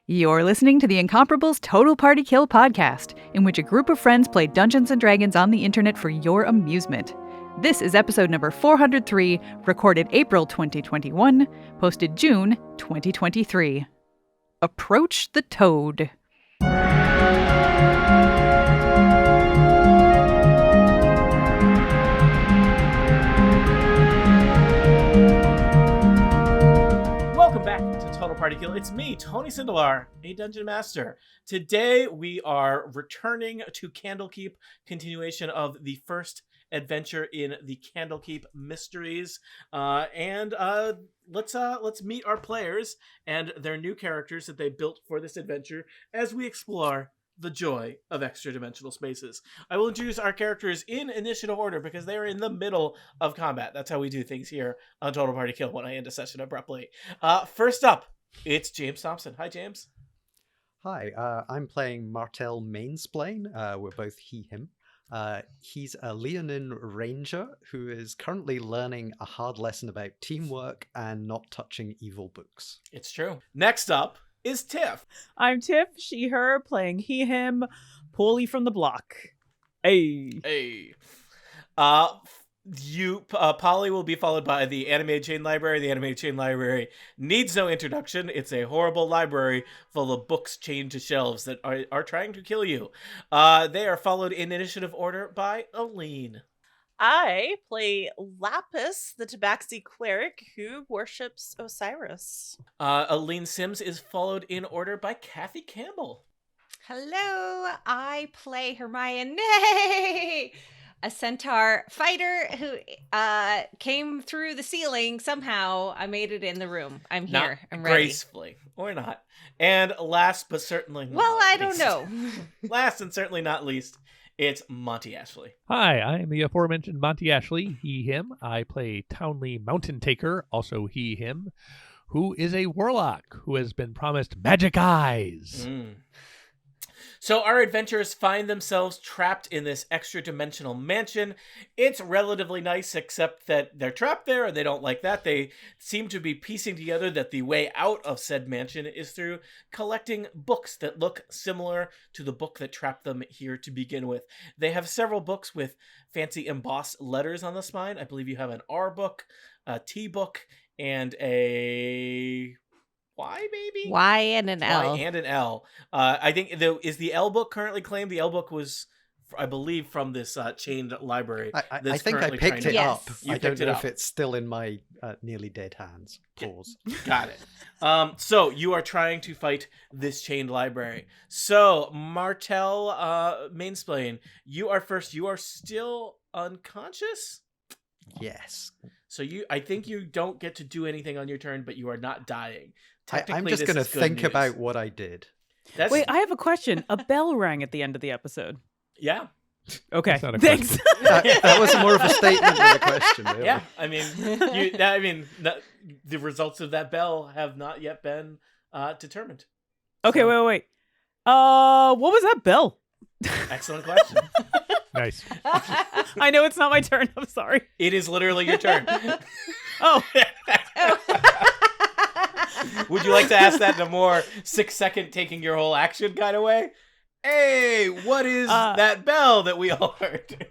You're listening to the Incomparables Total Party Kill podcast, in which a group of friends play Dungeons & Dragons on the internet for your amusement. This is episode number 403, recorded April 2021, posted June 2023. Approach the Toad. Welcome back to Total Party Kill. It's me, Tony Sindelar, a Dungeon Master. Today we are returning to Candlekeep, continuation of the first adventure in the Candlekeep Mysteries. Let's meet our players and their new characters that they built for this adventure as we explore the joy of extra-dimensional spaces. I will introduce our characters in initiative order because they are in the middle of combat. That's how we do things here on Total Party Kill when I end a session abruptly. First up, it's James Thompson. Hi, James. Hi, I'm playing Martel Mainsplain. We're both he, him. He's a Leonin ranger who is currently learning a hard lesson about teamwork and not touching evil books. It's true. Next up is Tiff. I'm Tiff, she, her, playing he, him, Paulie from the block. Hey. Polly will be followed by the Animated Chain Library. The Animated Chain Library needs no introduction. It's a horrible library full of books chained to shelves that are trying to kill you. They are followed in initiative order by Aline. I play Lapis, the Tabaxi cleric who worships Osiris. Aline Sims is followed in order by Kathy Campbell. Hello, I play Hermione, a centaur fighter who came through the ceiling somehow. I made it in the room. I'm here. I'm ready. Gracefully, or not. And last but certainly not well, I least, don't know. last and certainly not least, it's Monty Ashley. Hi, I am the aforementioned Monty Ashley, he, him. I play Townley Mountain Taker, also he, him, who is a warlock who has been promised magic eyes. So our adventurers find themselves trapped in this extra-dimensional mansion. It's relatively nice, except that they're trapped there, and they don't like that. They seem to be piecing together that the way out of said mansion is through collecting books that look similar to the book that trapped them here to begin with. They have several books with fancy embossed letters on the spine. I believe you have an R book, a T book, and a... Y, maybe? Y and an L. Y and an L. I think, is the L book currently claimed? The L book was, I believe, from this chained library. I think I picked it up. You I don't picked it know up. if it's still in my nearly dead hands. Pause. Got it. So you are trying to fight this chained library. So Martel Mainsplain, you are first. You are still unconscious? Yes. So I think you don't get to do anything on your turn, but you are not dying. I'm just going to think about what I did. Wait, I have a question. A bell rang at the end of the episode. Yeah. Okay, That's not a thanks. That was more of a statement than a question, really. Yeah, I mean, the results of that bell have not yet been determined. Okay, So, wait. What was that bell? Excellent question. Nice. I know it's not my turn. I'm sorry. It is literally your turn. Oh. Would you like to ask that in a more 6-second taking your whole action kind of way? Hey, what is that bell that we all heard?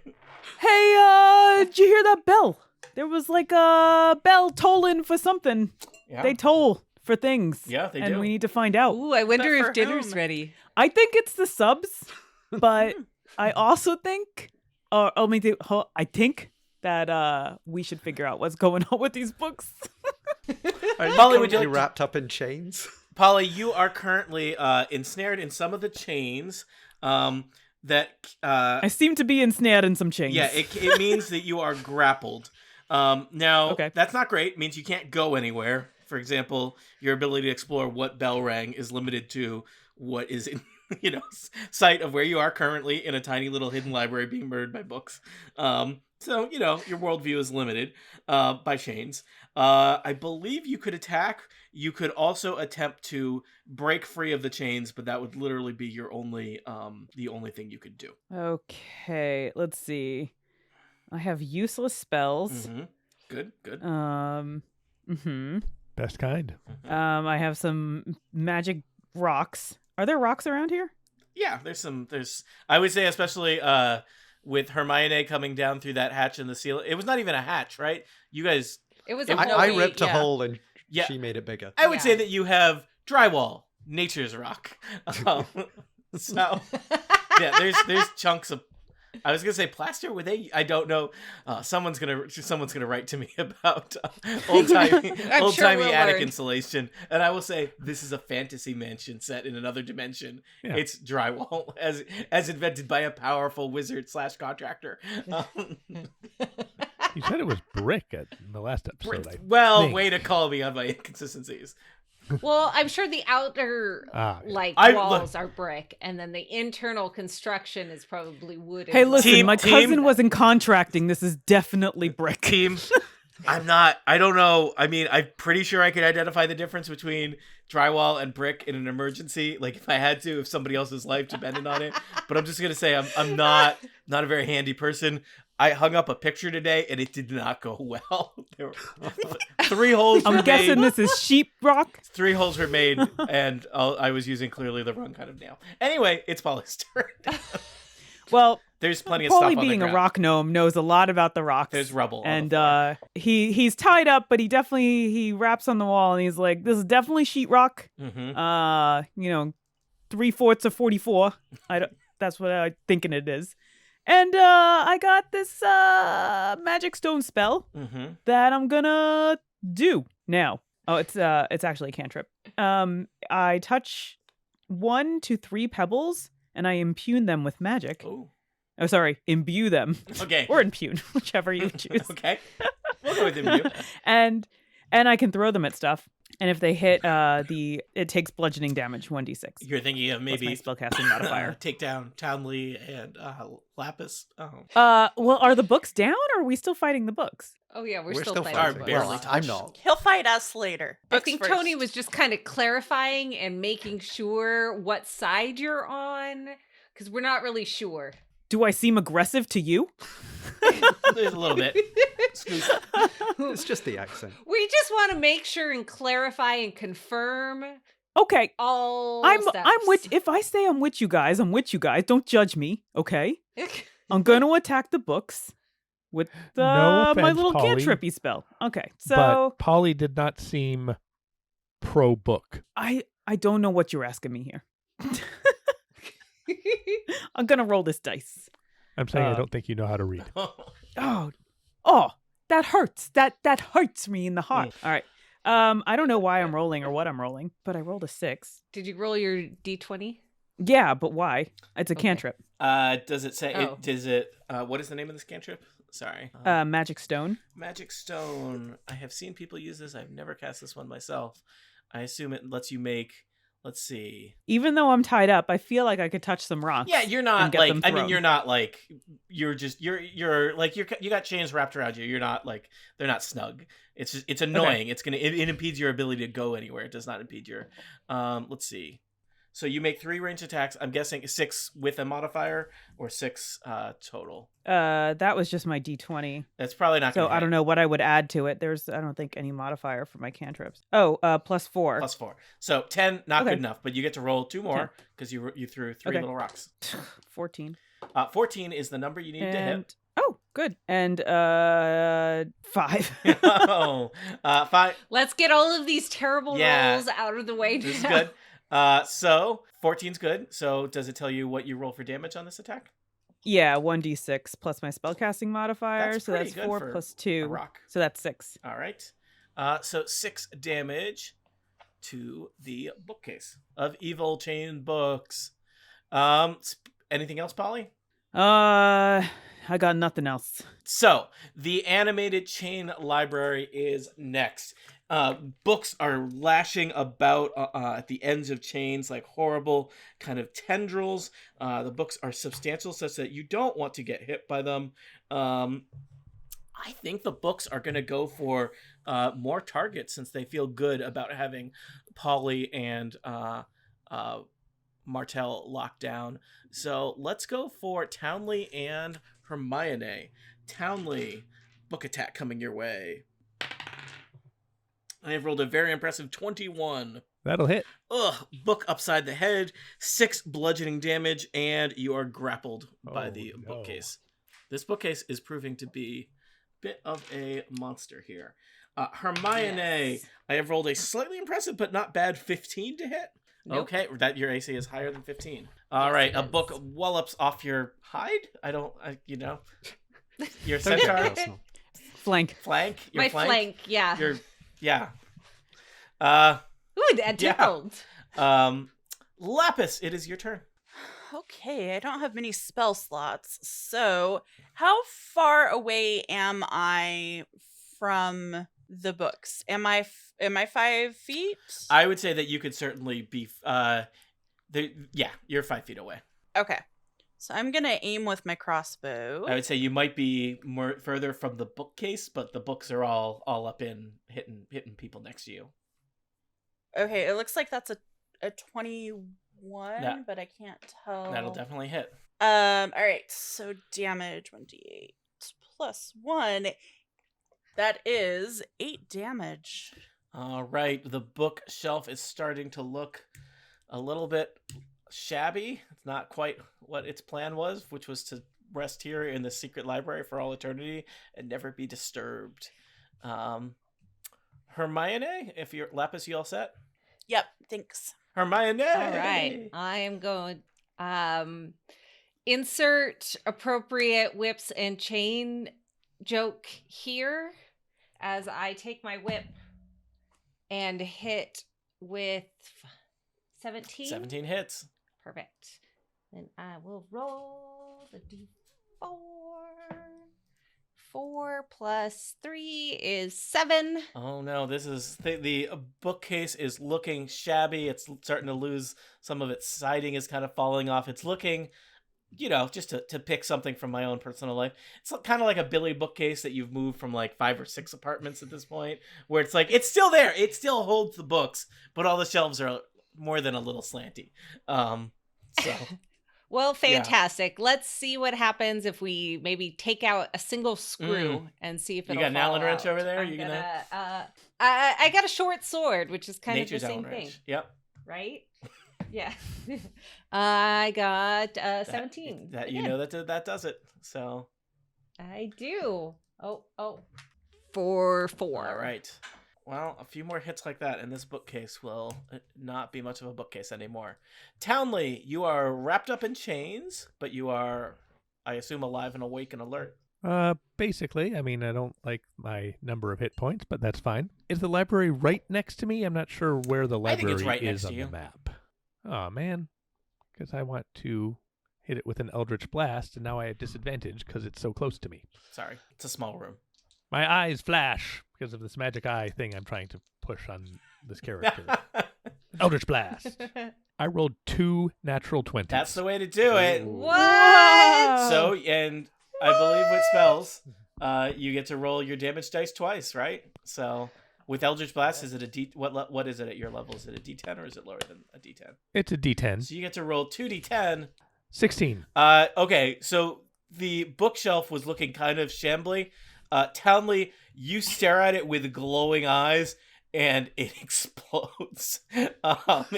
Hey, did you hear that bell? There was like a bell tolling for something. Yeah, They toll for things. yeah, they and do. we need to find out. Ooh, I wonder But for if dinner's whom? ready. I think it's the subs, but I also think, I think that we should figure out what's going on with these books. Are you Molly, would you currently like to- wrapped up in chains? Polly, you are currently ensnared in some of the chains that... I seem to be ensnared in some chains. Yeah, it means that you are grappled. Now, Okay. that's not great. It means you can't go anywhere. For example, your ability to explore what bell rang is limited to what is in, sight of where you are currently in a tiny little hidden library being murdered by books. So, your worldview is limited by chains. I believe you could attack. You could also attempt to break free of the chains, but that would literally be your only, the only thing you could do. Okay, let's see. I have useless spells. Mm-hmm. Good. Mm-hmm. Best kind. I have some magic rocks. Are there rocks around here? Yeah, there's I would say especially with Hermione coming down through that hatch in the ceiling. It was not even a hatch, right? You guys, It was. I ripped a hole and Yeah. she made it bigger. I would Yeah. say that you have drywall, nature's rock. So yeah, there's chunks of. I was gonna say plaster. Were they? I don't know. Someone's gonna write to me about old timey we'll attic learn. insulation, and I will say this is a fantasy mansion set in another dimension. Yeah. It's drywall as invented by a powerful wizard / contractor. You said it was brick in the last episode. I Well, think. way to call me on my inconsistencies. Well, I'm sure the outer Ah, yeah. like I- walls are brick, and then the internal construction is probably wood. Hey, listen, my Team- cousin was in contracting. This is definitely brick. Team, I don't know. I mean, I'm pretty sure I could identify the difference between drywall and brick in an emergency. Like if I had to, if somebody else's life depended on it. But I'm just going to say I'm not a very handy person. I hung up a picture today and it did not go well. There were 3 holes were I'm guessing made. this is sheetrock. 3 holes were made and I was using clearly the wrong kind of nail. Anyway, it's polyester. Well, There's plenty of stuff Paulie on being the a ground. rock gnome knows a lot about the rocks. There's rubble on and the he's tied up, but he raps on the wall and he's like, "This is definitely sheetrock. Mm-hmm. 3/4 of 44. That's what I'm thinking it is." And I got this magic stone spell Mm-hmm. that I'm gonna do now. Oh, it's actually a cantrip. I touch 1 to 3 pebbles and I impugn them with magic. Oh. Oh, sorry, imbue them Okay. or impugn, whichever you choose. Okay. We'll go with you. and I can throw them at stuff. And if they hit, it takes bludgeoning damage 1d6. You're thinking of What's my maybe spellcasting modifier? take down Townley and Lapis. Oh. Well, are the books down, or are we still fighting the books? Oh yeah, we're, We're still still fighting. fighting. fighting. Barely Well, touched. I'm not. He'll fight us later. I Books think first. Tony was just kind of clarifying and making sure what side you're on, because we're not really sure. Do I seem aggressive to you? There's a little bit. Excuse- It's just the accent. We just want to make sure and clarify and confirm Okay, all. I'm steps. with. If I say I'm with you guys, I'm with you guys. Don't judge me, okay? I'm going to attack the books with No my offense, little Polly, cantrippy spell. Okay, so but Polly did not seem pro book. I don't know what you're asking me here. I'm gonna roll this dice. I'm saying I Uh, don't think you know how to read. Oh, that hurts. That hurts me in the heart. All right. I don't know why I'm rolling or what I'm rolling, but I rolled a 6. Did you roll your d20? Yeah, but why? It's a Okay. cantrip. Does it say? Oh. Does it? What is the name of this cantrip? Sorry. Magic stone. Magic Stone. I have seen people use this. I've never cast this one myself. I assume it lets you make. Let's see. Even though I'm tied up, I feel like I could touch some rocks. Yeah, you're and not get like. them I mean, thrown. you're not like. You're just. You're like. You got chains wrapped around you. You're not like. They're not snug. It's just. It's annoying. It's gonna. It impedes your ability to go anywhere. It does not impede your. Let's see. So you make 3 ranged attacks. I'm guessing 6 with a modifier or 6 total. That was just my D20. That's probably not. So Gonna I don't hit. know what I would add to it. I don't think any modifier for my cantrips. Oh, plus 4. Plus 4. So 10, not Okay. good enough, but you get to roll 2 more because you threw 3 Okay. little rocks. 14. 14 is the number you need to hit. Oh, good. And 5. Oh, 5. Let's get all of these terrible Yeah. rolls out of the way. This is now. good. So 14's good. So does it tell you what you roll for damage on this attack? Yeah, 1d6 plus my spellcasting modifier. That's So pretty that's good 4 for plus A 2. rock. So that's 6. All right. So 6 damage to the bookcase of evil chain books. Anything else, Polly? I got nothing else. So, the animated chain library is next. Books are lashing about at the ends of chains like horrible kind of tendrils. The books are substantial such that you don't want to get hit by them. I think the books are going to go for more targets since they feel good about having Polly and Martell locked down. So let's go for Townley and Hermione. Townley, book attack coming your way. I have rolled a very impressive 21. That'll hit. Book upside the head, 6 bludgeoning damage, and you are grappled by the no. bookcase. This bookcase is proving to be a bit of a monster here. Hermione, Yes. I have rolled a slightly impressive but not bad 15 to hit. Nope. Okay, that your AC is higher than 15. All Yes, right, it a is. book wallops off your hide. Your Don't get centaur personal. Flank. flank. Your My flank, yeah. Yeah. Ooh, that Yeah. tickled. Lapis, it is your turn. Okay, I don't have many spell slots. So, how far away am I from the books? Am I 5 feet? I would say that you could certainly be. You're 5 feet away. Okay. So I'm gonna aim with my crossbow. I would say you might be more further from the bookcase, but the books are all up in hitting people next to you. Okay, it looks like that's a 21, Yeah. but I can't tell. That'll definitely hit. All right. So damage 1d8 plus 1. That is 8 damage. All right, the bookshelf is starting to look a little bit shabby. It's not quite what its plan was, which was to rest here in the secret library for all eternity and never be disturbed. Hermione, if you're Lapis, you all set? Yep. Thanks. Hermione. All right. I am going insert appropriate whips and chain joke here as I take my whip and hit with 17. 17 hits. Perfect. Then I will roll the d4. 4 plus 3 is 7. Oh no, this is the bookcase is looking shabby. It's starting to lose some of its siding is kind of falling off. It's looking, just to pick something from my own personal life. It's kind of like a Billy bookcase that you've moved from like 5 or 6 apartments at this point, where it's like it's still there. It still holds the books, but all the shelves are more than a little slanty. So Well, fantastic. Let's see what happens if we maybe take out a single screw and see if You it'll got an Allen fall wrench out. over there? I'm You I got a short sword, which is kind Nature's of the Allen same thing, wrench. Yep. right? Yeah. I got 17. That Again. that does it. So I do. Oh. 4. all right. Well, a few more hits like that, and this bookcase will not be much of a bookcase anymore. Townley, you are wrapped up in chains, but you are, I assume, alive and awake and alert. Basically, I mean, I don't like my number of hit points, but that's fine. Is the library right next to me? I'm not sure where the I think library it's right is next to on you. the map. Oh, man. Because I want to hit it with an Eldritch Blast, and now I have disadvantage because it's so close to me. Sorry, it's a small room. My eyes flash because of this magic eye thing I'm trying to push on this character. Eldritch Blast. I rolled 2 natural 20s. That's the way to do it. What? So, and I believe with spells, you get to roll your damage dice twice, right? So, with Eldritch Blast, is it a D? What is it at your level? Is it a D10 or is it lower than a D10? It's a D10. So you get to roll 2D10. 16. Okay, so the bookshelf was looking kind of shambly. Townley, you stare at it with glowing eyes, and it explodes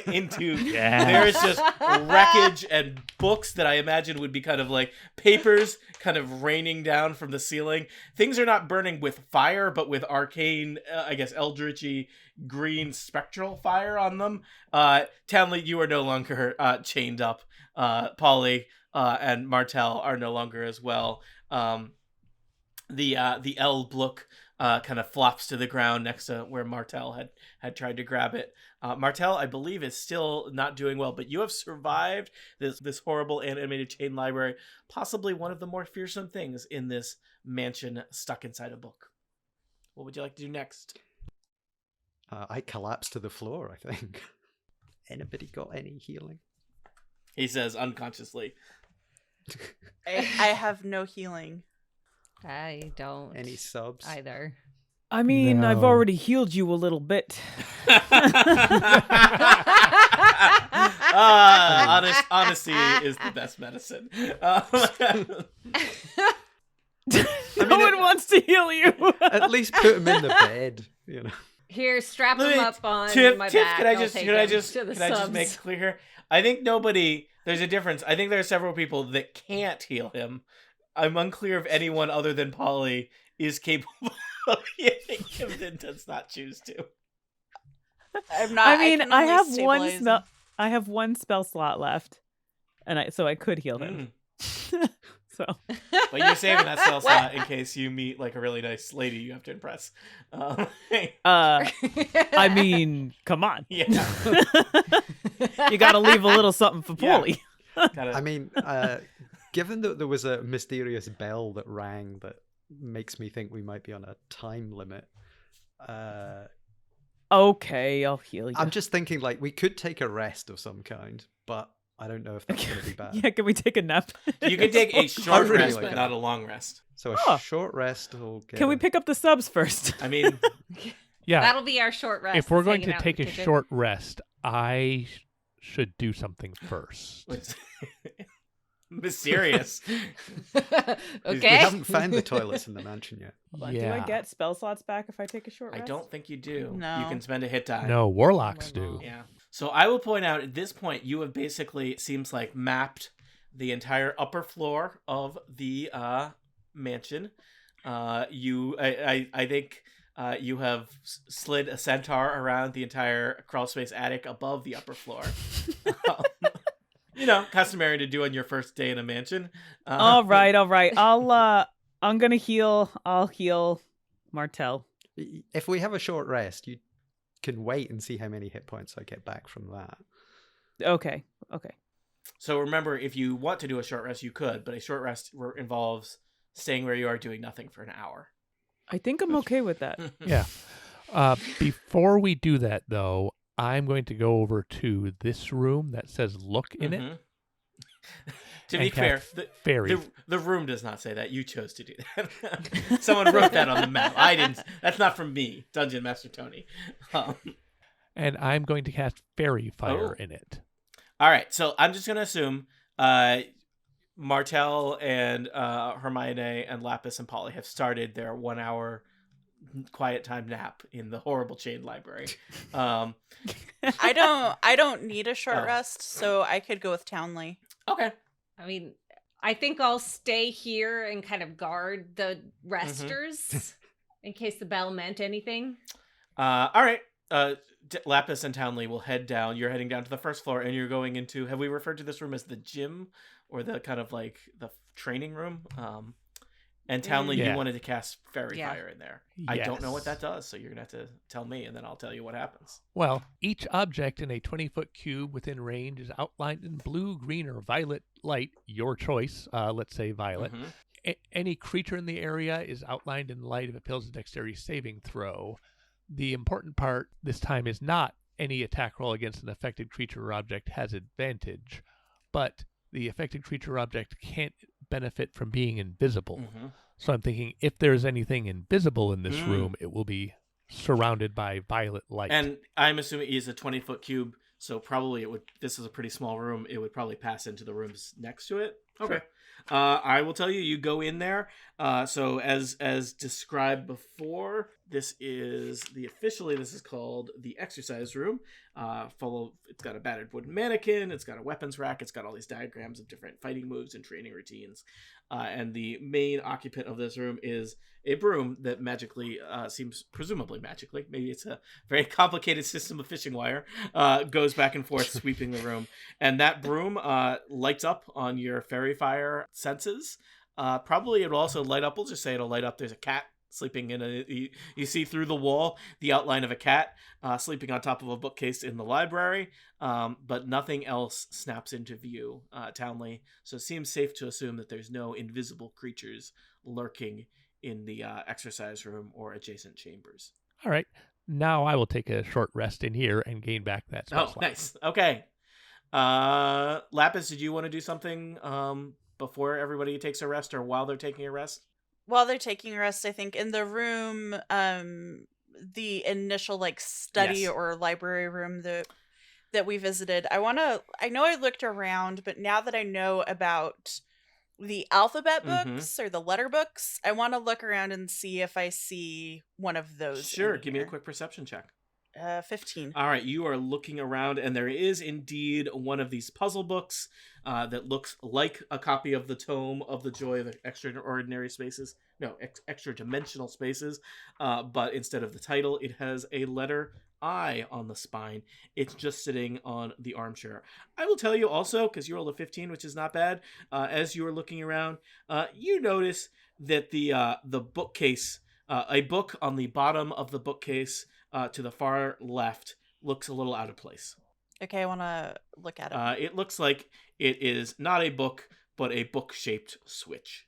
into. There's just wreckage and books that I imagine would be kind of like papers kind of raining down from the ceiling. Things are not burning with fire, but with arcane, eldritchy green spectral fire on them. Townley, you are no longer chained up. Polly and Martel are no longer as well. The L book kind of flops to the ground next to where Martel had tried to grab it. Martel, I believe, is still not doing well, but you have survived this horrible animated chain library, possibly one of the more fearsome things in this mansion stuck inside a book. What would you like to do next? I collapse to the floor, I think. Anybody got any healing? He says unconsciously. I have no healing. I don't. Any subs? Either. I mean, I've No. already healed you a little bit. Honesty is the best medicine. No one wants to heal you. At least put him in the bed, Here, strap Let him me- up on Tiff, my Tiff, back. can I I'll just take can I him just to the can I just make subs. it clear here? I think nobody. There's a difference. I think there are several people that can't heal him. I'm unclear if anyone other than Polly is capable of healing him and does not choose to. I'm not. I mean, can I only have one stabilize spell. him. I have one spell slot left, and I could heal him. So But you're saving that spell slot in case you meet like a really nice lady you have to impress. I mean, come on. Yeah. You got to leave a little something for Yeah. Paulie. I mean, given that there was a mysterious bell that rang that makes me think we might be on a time limit, Okay, I'll heal you. I'm just thinking like we could take a rest of some kind, but I don't know if that's going to be bad. Yeah, can we take a nap? You can take a short really rest, like but that. not a long rest. So a Oh. short rest will get Can we him. pick up the subs first? I mean, Yeah. That'll be our short rest. If we're is going hanging to out take in a the kitchen. short rest, I should do something first. it's mysterious. We Okay. haven't found the toilets in the mansion yet. Hold on, Do Yeah. I get spell slots back if I take a short I rest? don't think you do. No. You can spend a hit die. No, warlocks do. Yeah. So I will point out at this point, you have basically, it seems like, mapped the entire upper floor of the mansion. I think you have slid a centaur around the entire crawlspace attic above the upper floor. Customary to do on your first day in a mansion. All right. I'm gonna heal. I'll heal Martel. If we have a short rest, you can wait and see how many hit points I get back from that. Okay. So remember, if you want to do a short rest, you could, but a short rest involves staying where you are doing nothing for an hour. I think I'm okay with that. Yeah. Before we do that, though, I'm going to go over to this room that says "look" in it. Mhm. To and be fair, cast fairy. the room does not say that. You chose to do that. Someone wrote that on the map. I didn't. That's not from me, Dungeon Master Tony. And I'm going to cast fairy fire Oh. in it. All right, so I'm just gonna assume Martel and Hermione and Lapis and Polly have started their 1 hour quiet time nap in the horrible chain library. I don't need a short Oh. rest, so I could go with Townley. Okay. I mean, I think I'll stay here and kind of guard the resters in case the bell meant anything. All right. Lapis and Townley will head down. You're heading down to the first floor, and you're going into. Have we referred to this room as the gym or the kind of like the training room? And Townley, Yeah. you wanted to cast fairy Yeah. fire in there. I don't know what Yes. that does, so you're gonna have to tell me, and then I'll tell you what happens. Well, each object in a 20-foot cube within range is outlined in blue, green, or violet light, your choice. Let's say violet. Mhm. Any creature in the area is outlined in light if it fails a dexterity saving throw. The important part this time is not any attack roll against an affected creature or object has advantage, but the affected creature or object can't benefit from being invisible. Mhm. So I'm thinking if there's anything invisible in this Mm. room, it will be surrounded by violet light. And I'm assuming it is a 20-foot cube, so probably it would. This is a pretty small room. It would probably pass into the rooms next to it. Okay. I will tell you. You go in there. So as described before, this is this is called the exercise room. It's got a battered wooden mannequin. It's got a weapons rack. It's got all these diagrams of different fighting moves and training routines. And the main occupant of this room is a broom that magically seems, presumably magically, maybe it's a very complicated system of fishing wire, goes back and forth sweeping the room. And that broom lights up on your fairy fire senses. Probably it'll also light up, we'll just say it'll light up, there's a cat sleeping you see through the wall the outline of a cat sleeping on top of a bookcase in the library, but nothing else snaps into view, Townley. So it seems safe to assume that there's no invisible creatures lurking in the exercise room or adjacent chambers. All right. Now I will take a short rest in here and gain back that spell Oh, slot. nice. Okay. Lapis, did you want to do something before everybody takes a rest or while they're taking a rest? While they're taking a rest, I think in the room, the initial study Yes. or library room that we visited, I know I looked around, but now that I know about the alphabet Mhm. books or the letter books. I want to look around and see if I see one of those. Sure, in give me a here. quick perception check. 15. All right, you are looking around, and there is indeed one of these puzzle books that looks like a copy of the Tome of the Joy of Extraordinary Spaces. No, Extra Dimensional Spaces. But instead of the title, it has a letter I on the spine. It's just sitting on the armchair. I will tell you also, because you rolled a 15, which is not bad, as you are looking around, you notice that the bookcase, a book on the bottom of the bookcase to the far left, looks a little out of place. Okay, I want to look at it. It looks like it is not a book, but a book-shaped switch.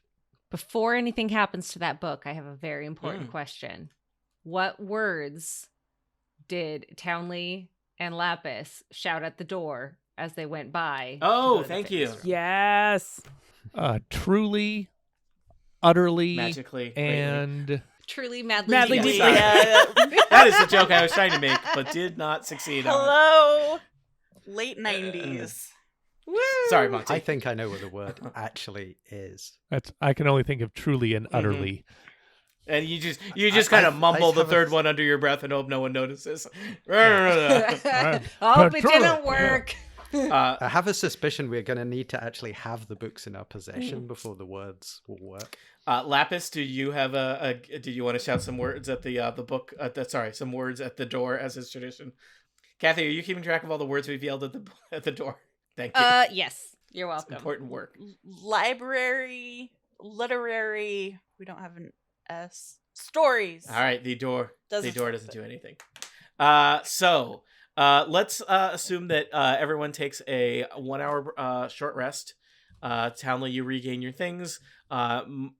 Before anything happens to that book, I have a very important Mm. question. What words did Townley and Lapis shout at the door as they went by? to Oh, go to the thank fitness you. room? Yes. Truly, utterly, Magically. greatly. and Truly, madly, Madly deeply. deeply. That is the joke I was trying to make, but did not succeed on. Hello, late 90s. Woo! Sorry, Monty. I think I know what the word actually is. that's I can only think of truly and utterly. And you just kind of I mumble the have a- third one under your breath and hope no one notices. Oh, it didn't work. I have a suspicion we're going to need to actually have the books in our possession before the words will work. Lapis, do you have do you want to shout some words at the book? Some words at the door as is tradition. Kathy, are you keeping track of all the words we've yelled at the door? Thank you. Yes, you're It's welcome. important work. Library, literary. We don't have an S. Stories. All right, the door Doesn't doesn't do anything. So let's assume that everyone takes a 1 hour short rest. Townley, you regain your things.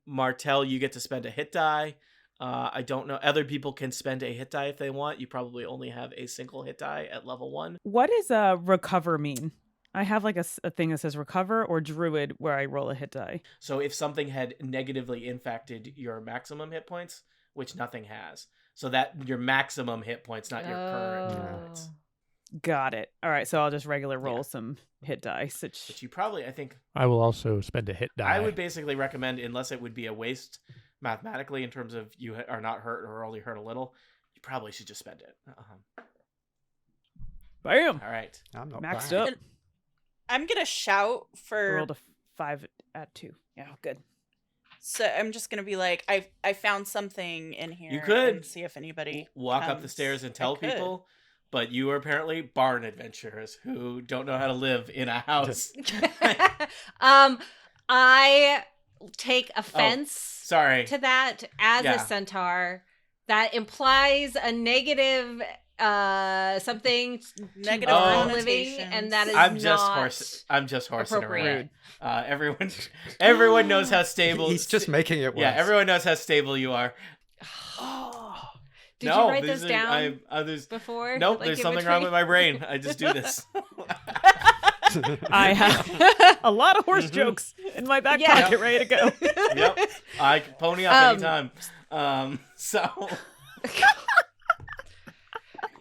Martel, you get to spend a hit die. I don't know. Other people can spend a hit die if they want. You probably only have a single hit die at level 1. What does recover mean? I have like a thing that says recover or druid where I roll a hit die. So if something had negatively impacted your maximum hit points, which nothing has, so that your maximum hit points, not your current hit points. Got it. All right, so I'll just regular roll some hit dice. But you probably, I think, I will also spend a hit die. I would basically recommend, unless it would be a waste mathematically in terms of you are not hurt or only hurt a little, you probably should just spend it. Bam. All right. I'm not Maxed bad. up. I'm gonna shout I for. rolled a 5 at 2. Yeah, good. So I'm just gonna be like, I found something in here. You could and see if anybody Walk up the comes. stairs and I tell could. people, but you are apparently barn adventurers who don't know how to live in a house. I take offense Sorry. to that as Yeah. a centaur. That implies a negative something Negative to barn connotations. living, and that is I'm not just horsing appropriate. around. Everyone knows how stable. He's just making it worse. Yeah, everyone knows how stable you are. Did No, you write these those are- down there's before? nope. Like, There's in something wrong between? with my brain. I just do this. I have a lot of horse Mhm. jokes in my back Yeah. pocket ready to go. Yep, I can pony up anytime. So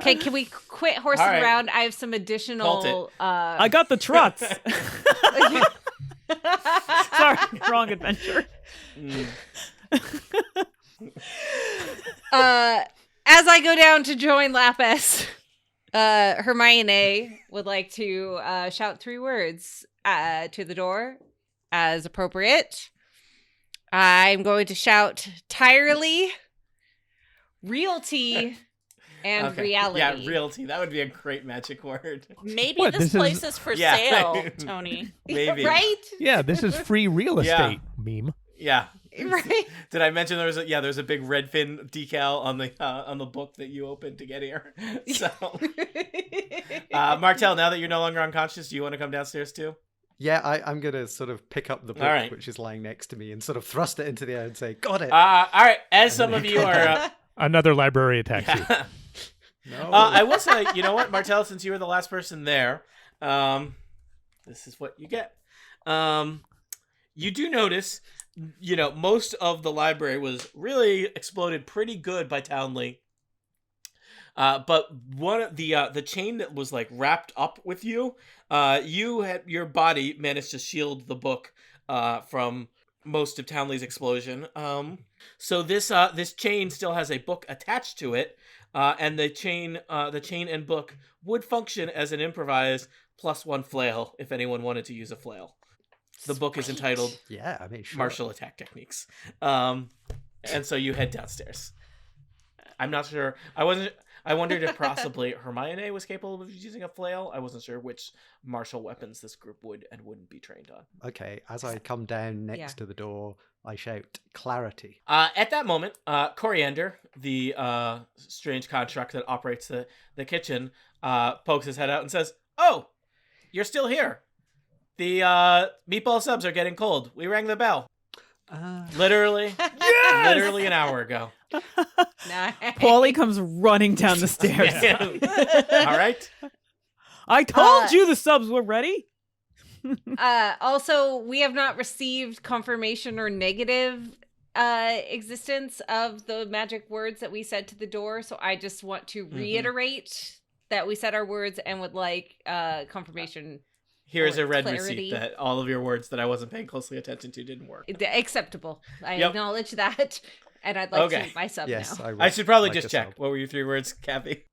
Okay, can we quit horsing All right. around? I have some additional. Colt I got the trots. Sorry, wrong adventure. mm, As I go down to join Lapis, Hermione would like to shout 3 words to the door as appropriate. I'm going to shout tirely, realty, and okay. reality. Yeah, realty. That would be a great magic word. Maybe What, this this is- place is for Yeah. sale, Tony. Maybe. Right? Yeah, this is free real Yeah. estate meme. Yeah. Right. Did I mention there's a big Redfin decal on the book that you opened to get here? So, Martel, now that you're no longer unconscious, do you want to come downstairs too? Yeah, I'm going to sort of pick up the book, All right. which is lying next to me, and sort of thrust it into the air and say, got it. All right. As some of you are, Another library attacks you. yeah. No. I will say, you know what, Martel, since you were the last person there, this is what you get. You do notice, most of the library was really exploded pretty good by Townley. But one of the chain that was like wrapped up with you, your body managed to shield the book from most of Townley's explosion. So this chain still has a book attached to it, and the chain and book would function as an improvised +1 flail if anyone wanted to use a flail. The book is entitled Yeah, I mean, sure. Martial Attack Techniques. And so you head downstairs. I'm not sure. I wondered if possibly Hermione was capable of using a flail. I wasn't sure which martial weapons this group would and wouldn't be trained on. Okay, as I come down next to the door, I shout, "Clarity." At that moment, Coriander, the strange construct that operates the kitchen, pokes his head out and says, "Oh, you're still here. The meatball subs are getting cold. We rang the bell. Literally an hour ago." Nice. Paulie comes running down the stairs. All right. I told you the subs were ready. Also, we have not received confirmation or negative existence of the magic words that we said to the door. So I just want to reiterate that we said our words and would like confirmation. Here's a red clarity. receipt that all of your words that I wasn't paying closely attention to didn't work. Acceptable. I acknowledge that. And I'd like to eat my sub Yes, now. I should probably just check. What were your 3 words, Kathy?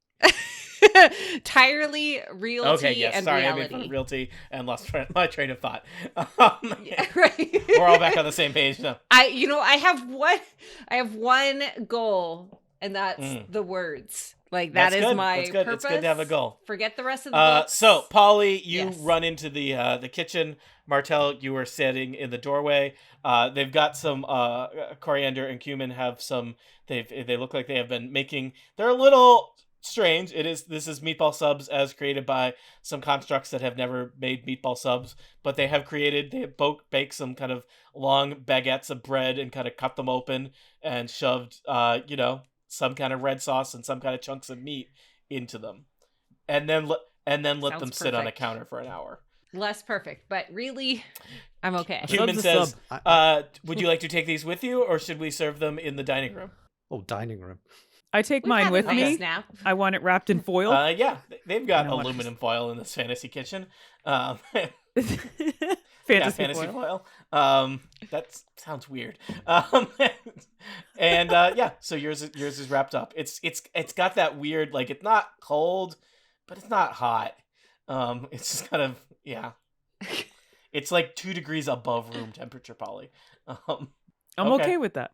Entirely realty and sorry, reality. I mean realty and lost my train of thought. Yeah, right. We're all back on the same page now. I have one goal, and that's the words. Like That's is good. my That's good. purpose. It's good to have a goal. Forget the rest of the books. So Polly, you Yes. run into the kitchen. Martel, you were sitting in the doorway. They've got some Coriander and Cumin have some. They look like they have been making. They're a little strange. This is meatball subs as created by some constructs that have never made meatball subs, but they have baked some kind of long baguettes of bread and kind of cut them open and shoved some kind of red sauce and some kind of chunks of meat into them, and then let Sounds them sit on a perfect. counter for an hour. Less perfect, but really, I'm okay. Cumin Sub's a says, sub. would you like to take these with you, or should we serve them in the dining room? Oh, dining room. I take We've mine had a with nice me. Nap. I want it wrapped in foil. Yeah, they've got I don't want aluminum foil in this fantasy kitchen. Fantasy foil. foil. That sounds weird. So yours is wrapped up. It's got that weird, like, it's not cold, but it's not hot. It's just kind of It's like 2 degrees above room temperature, Polly. I'm okay with that.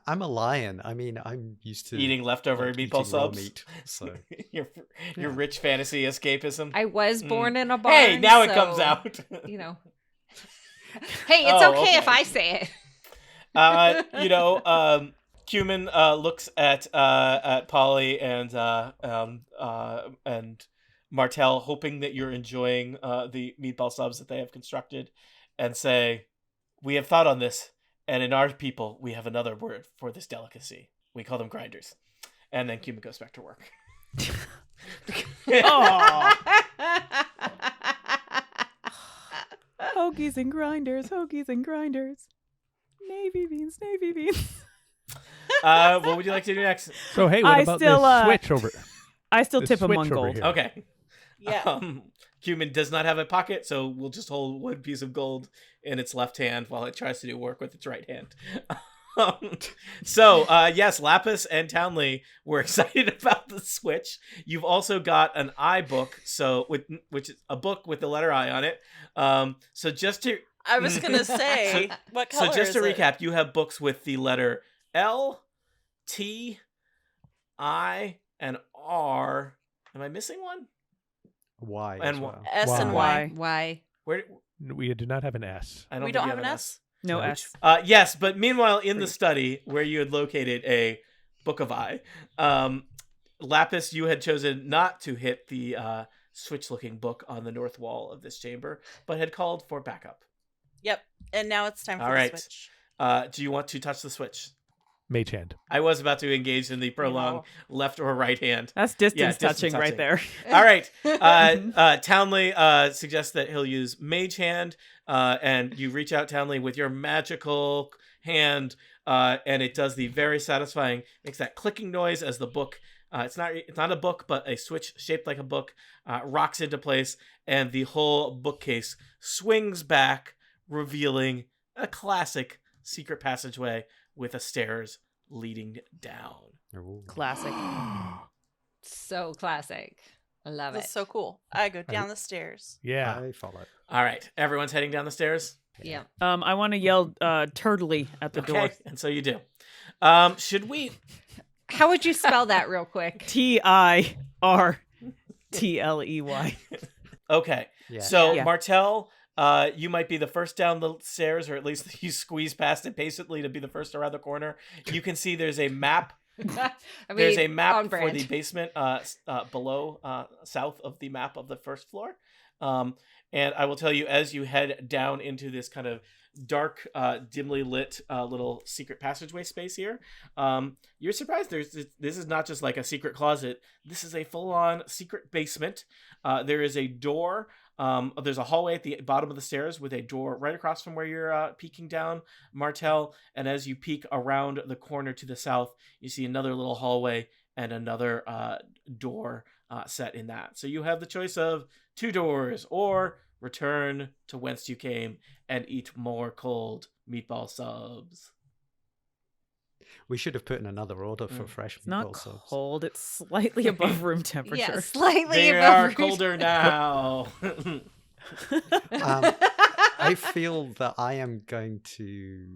I'm a lion. I mean, I'm used to Eating leftover like, meatball eating raw subs. meat, so your rich fantasy escapism. I was born in a barn. Hey, now it so, comes out. Hey, it's Oh, okay okay. if I say it. Cumin looks at Polly and Martel, hoping that you're enjoying the meatball subs that they have constructed, and say, "We have thought on this, and in our people, we have another word for this delicacy. We call them grinders." And then Cumin goes back to work. Hoagies and grinders, hoagies and grinders. Navy beans, navy beans. What would you like to do next? So hey, what I about still, the switch over? I still The tip him switch one over gold. here. Okay. Yeah. Cumin does not have a pocket, so we'll just hold one piece of gold in its left hand while it tries to do work with its right hand. Yes, Lapis and Townley were excited about the switch. You've also got an I book, which is a book with the letter I on it. So just to I was gonna say, what color so just to is it? recap, you have books with the letter L, T, I, and R. Am I missing one? Y And as well. S and Why? Y. Why? Where? We do not have an S. I don't We think don't you have an S? No No. S. Yes, but meanwhile, in the study where you had located a book of I, Lapis, you had chosen not to hit the switch-looking book on the north wall of this chamber, but had called for backup. Yep. And now it's time for All the right. switch. Do you want to touch the switch? Mage hand. I was about to engage in the prolonged left or right hand. That's distance distance touching right there. All right. Townley suggests that he'll use Mage Hand, and you reach out, Townley, with your magical hand, and it does the very satisfying, makes that clicking noise as the book. It's not a book, but a switch shaped like a book, rocks into place, and the whole bookcase swings back, revealing a classic secret passageway with a stairs leading down. Ooh. Classic. So classic. I love That's it. so cool. I go down the stairs. Yeah. I follow. All right, everyone's heading down the stairs. Yeah. I want to yell turtley at the door. And so you do. Should we? How would you spell that real quick? TIRTLEY. Okay. Yeah. So Yeah. Martel, you might be the first down the stairs, or at least you squeeze past it patiently to be the first around the corner. You can see there's a map. I mean, There's a on map for brand. the basement below, south of the map of the first floor. And I will tell you, as you head down into this kind of dark, dimly lit little secret passageway space here, you're surprised this is not just like a secret closet. This is a full-on secret basement. There is a door. There's a hallway at the bottom of the stairs with a door right across from where you're peeking down, Martel. And as you peek around the corner to the south, you see another little hallway and another door set in that. So you have the choice of 2 doors, or return to whence you came and eat more cold meatball subs. We should have put in another order for fresh It's not meatball subs. cold. It's slightly above room temperature. Yeah, slightly They above are room colder now. I feel that I am going to.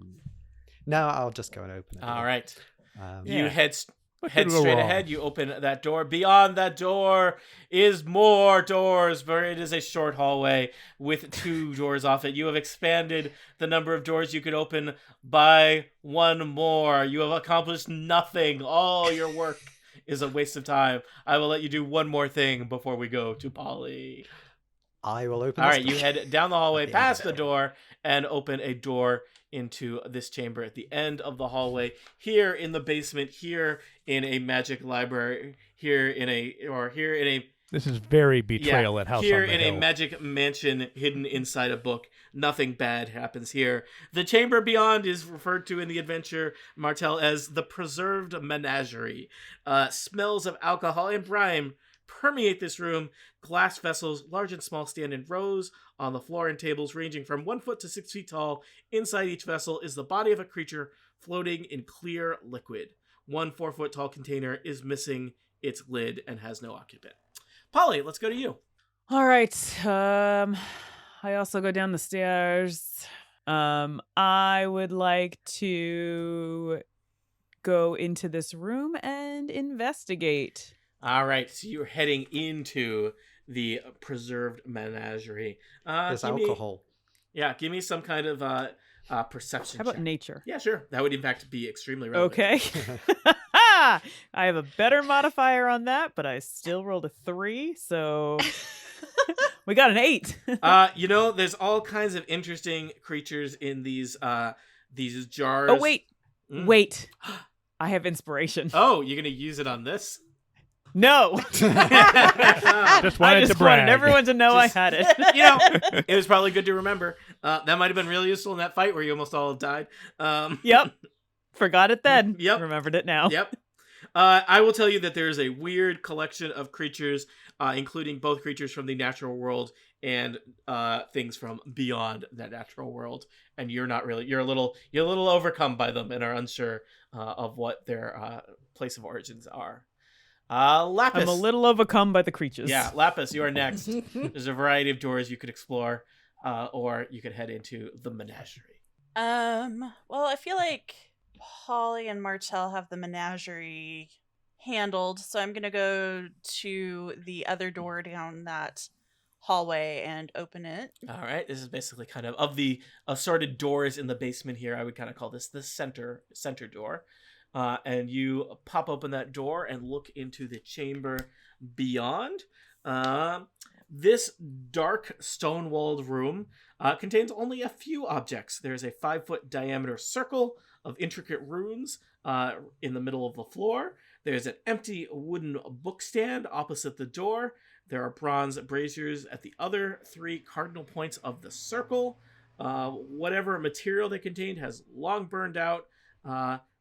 No, I'll just go and open it. All right. Yeah. You head What head could go straight wrong? ahead. You open that door. Beyond that door is more doors, but it is a short hallway with 2 doors off it. You have expanded the number of doors you could open by 1 more. You have accomplished nothing. All your work is a waste of time. I will let you do one more thing before we go to Polly. I will open. All this right, you door. head down the hallway At the end past of the it. door and open a door into this chamber at the end of the hallway, here in the basement, here in a magic library, here in a This is very betrayal at House here on the in Hill. a magic mansion hidden inside a book. Nothing bad happens here. The chamber beyond is referred to in the adventure, Martel, as the Preserved Menagerie. Smells of alcohol and brine permeate this room. Glass vessels, large and small, stand in rows on the floor, and tables ranging from 1 foot to 6 feet tall. Inside each vessel is the body of a creature floating in clear liquid. 1 4-foot tall container is missing its lid and has no occupant. Polly, let's go to you. All right. I also go down the stairs. I would like to go into this room and investigate. All right, so you're heading into the Preserved Menagerie. There's give me- alcohol. give me some kind of perception How about check. nature? Yeah, sure. That would in fact be extremely relevant. Okay. I have a better modifier on that, but I still rolled a 3, so we got an 8. There's all kinds of interesting creatures in these jars. Oh wait, Mm. wait. I have inspiration. Oh, you're gonna use it on this? No, Just I wanted just to brag. wanted everyone to know Just- I had it. It was probably good to remember. That might have been really useful in that fight where you almost all died. Yep. Forgot it then. Yep. Remembered it now. Yep. I will tell you that there is a weird collection of creatures, including both creatures from the natural world and things from beyond that natural world. And you're a little overcome by them and are unsure of what their place of origins are. Lapis. I'm a little overcome by the creatures. Yeah, Lapis, you are next. There's a variety of doors you could explore, or you could head into the menagerie. Well, I feel like Polly and Martel have the menagerie handled, so I'm gonna go to the other door down that hallway and open it. All right, this is basically kind of the assorted doors in the basement here. I would kind of call this the center door. And you pop open that door and look into the chamber beyond. This dark stone-walled room contains only a few objects. There's a 5-foot diameter circle of intricate runes in the middle of the floor. There's an empty wooden bookstand opposite the door. There are bronze braziers at the other 3 cardinal points of the circle. Whatever material they contained has long burned out.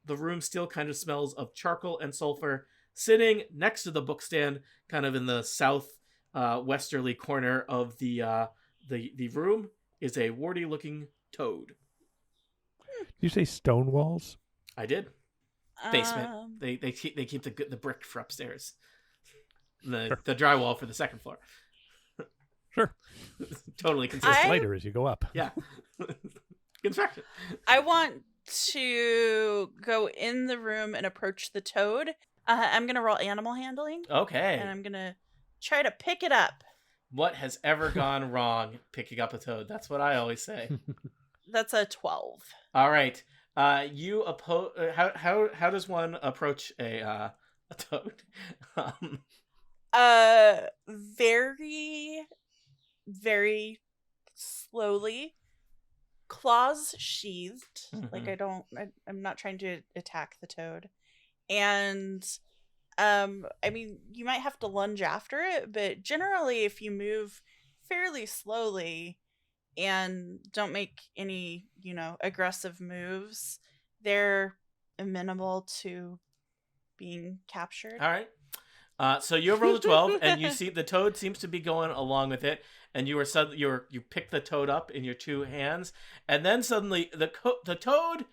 The room still kind of smells of charcoal and sulfur. Sitting next to the bookstand, kind of in the south westerly corner of the room, is a warty-looking toad. you say stone walls? I did. Basement. Um, They keep the brick for upstairs. The Sure. the drywall for the second floor. Sure. Totally consistent. Just I- later as you go up. Yeah. Construction. I want to go in the room and approach the toad. I'm gonna roll animal handling, Okay. and I'm gonna try to pick it up. What has ever gone wrong picking up a toad? That's what I always say. That's a 12. All right. You oppose. How does one approach a toad? Very, very slowly. Claws sheathed. Like I'm not trying to attack the toad. And I mean, you might have to lunge after it, but generally if you move fairly slowly and don't make any, aggressive moves, they're amenable to being captured. All right. So you rolled a 12, and you see the toad seems to be going along with it, and you pick the toad up in your two hands, and then suddenly the toad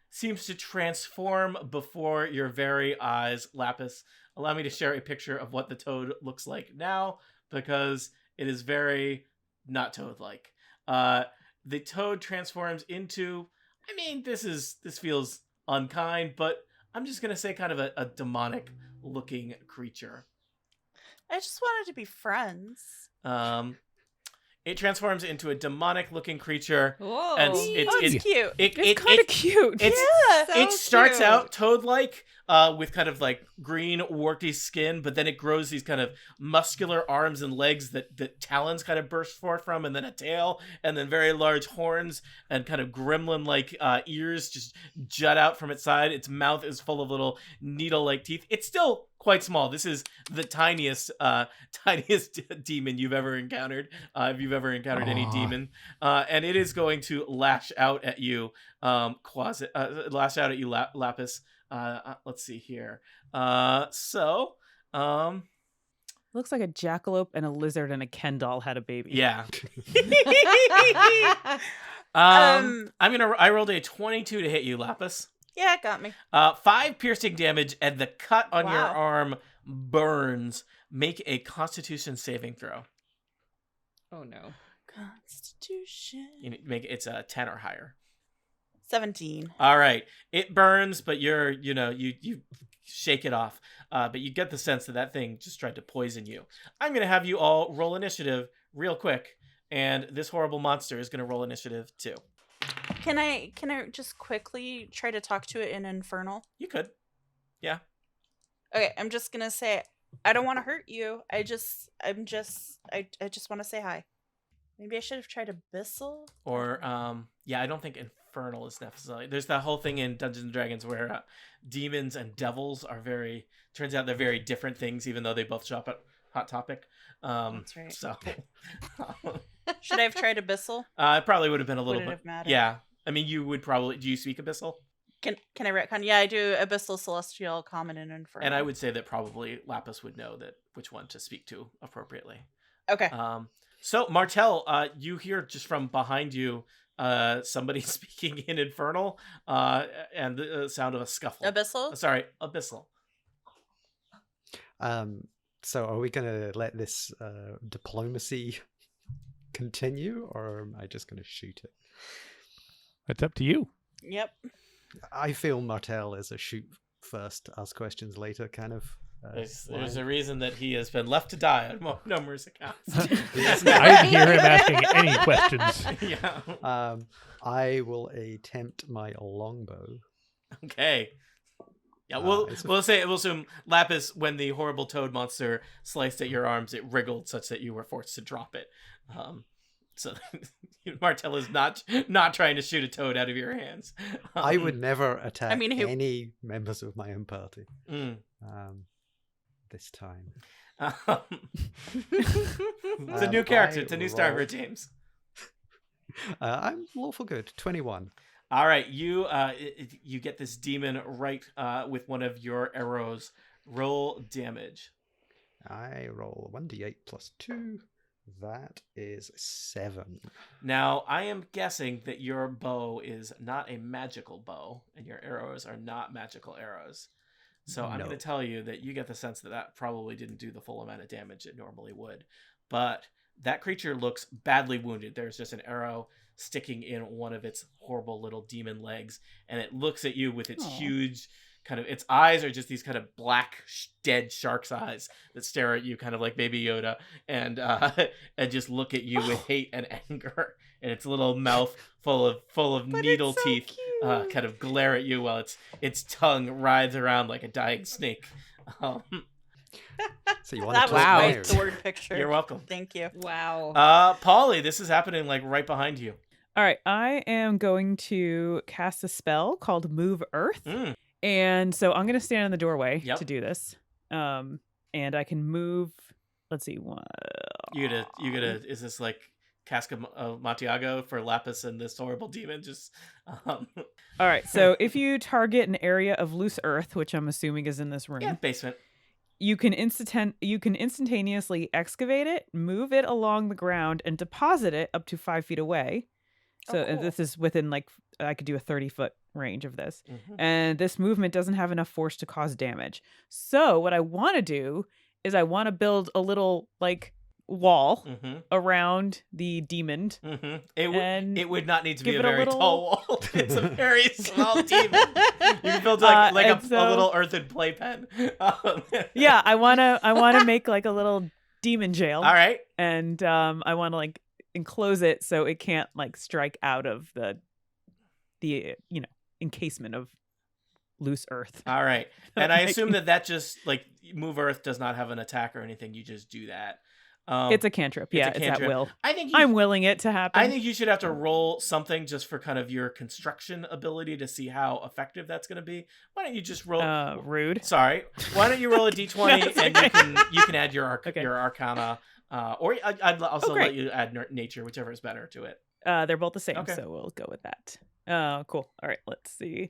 seems to transform before your very eyes. Lapis, allow me to share a picture of what the toad looks like now, because it is very not toad-like. The toad transforms into, I mean, this feels unkind, but I'm just gonna say kind of a demonic looking creature. I just wanted to be friends. It transforms into a demonic looking creature. Whoa. And Oh, it's cute. It's kind of cute. It's Yeah. it So starts cute. out toad-like, with kind of like green warty skin, but then it grows these kind of muscular arms and legs that talons kind of burst forth from, and then a tail, and then very large horns and kind of gremlin-like ears just jut out from its side. Its mouth is full of little needle-like teeth. It's still quite small. This is the tiniest demon you've ever encountered, if you've ever encountered any Aw. demon, and it is going to lash out at you, Lapis. Let's see here. Looks like a jackalope and a lizard and a Ken doll had a baby. Yeah. Um, I rolled a 22 to hit you, Lapis. Yeah, it got me. 5 piercing damage, and the cut on your Wow. arm burns. Make a Constitution saving throw. Oh no. Constitution. It's a 10 or higher. 17. All right, it burns, but you shake it off. But you get the sense that thing just tried to poison you. I'm gonna have you all roll initiative real quick, and this horrible monster is gonna roll initiative too. Can I just quickly try to talk to it in Infernal? You could. Okay, I'm just gonna say I don't want to hurt you. I just want to say hi. Maybe I should have tried Abyssal. Or I don't think Infernal is necessary. There's that whole thing in Dungeons and Dragons where demons and devils are turns out they're very different things, even though they both shop at Hot Topic. That's right. So Should I have tried Abyssal? it probably would have been a Would little it bit. have mattered? Yeah, I mean, you would probably. Do you speak Abyssal? Can I retcon? Yeah, I do Abyssal, Celestial, Common, and Infernal. And I would say that probably Lapis would know which one to speak to appropriately. Okay. So Martel, you hear just from behind you somebody speaking in Infernal, and the sound of a scuffle. Abyssal? Sorry, Abyssal. So are we going to let this diplomacy continue, or am I just going to shoot it? It's up to you. Yep. I feel Martel is a shoot first, ask questions later kind of. There's line. a reason that he has been left to die on numerous accounts. I didn't hear him asking any questions. Yeah. I will attempt my longbow. Okay. Yeah, Uh, we'll assume Lapis, when the horrible toad monster sliced at your arms, it wriggled such that you were forced to drop it. So Martel is not trying to shoot a toad out of your hands. I would never attack mean, any members of my own party. Mm. This time. It's a new character. It's a new star for James. I'm lawful good. 21. All right, you get this demon right with one of your arrows. Roll damage. I roll 1d8 plus 2. That is 7. Now, I am guessing that your bow is not a magical bow, and your arrows are not magical arrows. So I'm going No. to tell you that you get the sense that that probably didn't do the full amount of damage it normally would. But that creature looks badly wounded. There's just an arrow sticking in one of its horrible little demon legs, and it looks at you with its Aw. huge kind of, its eyes are just these kind of black dead shark's eyes that stare at you kind of like Baby Yoda, and and just look at you with hate and anger, and its little mouth full of But needle it's so teeth cute. kind of glare at you while its tongue writhes around like a dying snake. So you want That to was Wow. quite the word picture. You're welcome. Thank you. Wow. Polly, this is happening like right behind you. All right, I am going to cast a spell called Move Earth. Mm. And so I'm going to stand in the doorway Yep. to do this. And I can move, let's see, one. You gonna is this like Cask of Montiago for Lapis and this horrible demon? Just All right, so if you target an area of loose earth, which I'm assuming is in this room, yeah, basement. you can instantaneously excavate it, move it along the ground, and deposit it up to 5 feet away. So cool. this is within I could do a 30-foot range of this. Mhm. And this movement doesn't have enough force to cause damage. So what I want to do is I want to build a little wall Mm-hmm. around the demon. Mm-hmm. And It would not need to be give a it a very little- tall wall. It's a very small demon. You can build a and so- little earthen playpen. Yeah, I want to make like a little demon jail. All right. And I want to enclose it so it can't strike out of the encasement of loose earth. All right. And I Like- assume that just Move Earth does not have an attack or anything. You just do that. It's a cantrip. it's Yeah, a it's cantrip. at will. I think I'm willing it to happen. I think you should have to roll something just for kind of your construction ability to see how effective that's going to be. Why don't you just roll? Rude. Sorry. Why don't you roll a d20 That's and okay. you can add your Okay. your Arcana, or I'd also great. let you add Nature, whichever is better to it. They're both the same, Okay. so we'll go with that. Cool. All right, let's see.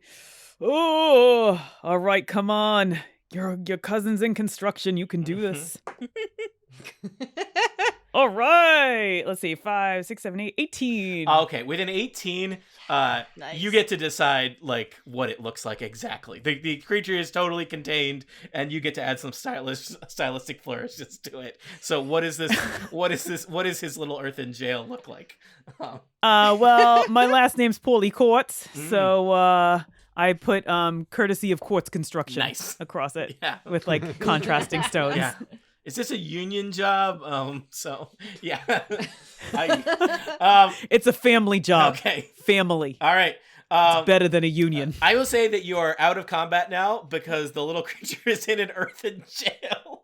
Oh, all right, come on. Your cousin's in construction. You can do this. All right. Let's see. 5, 6, 7, 8, 18. Okay, with an 18, Nice. you get to decide what it looks like exactly. The creature is totally contained, and you get to add some stylistic flourishes to it. So what is this? What is his little earthen jail look like? Well, my last name's Paulie Quartz, Mm. so I put courtesy of Quartz Construction Nice. across it Yeah. with contrasting stones. Yeah. Is this a union job? So yeah. It's a family job. Okay. Family. All right. It's better than a union. I will say that you are out of combat now because the little creature is in an earthen jail.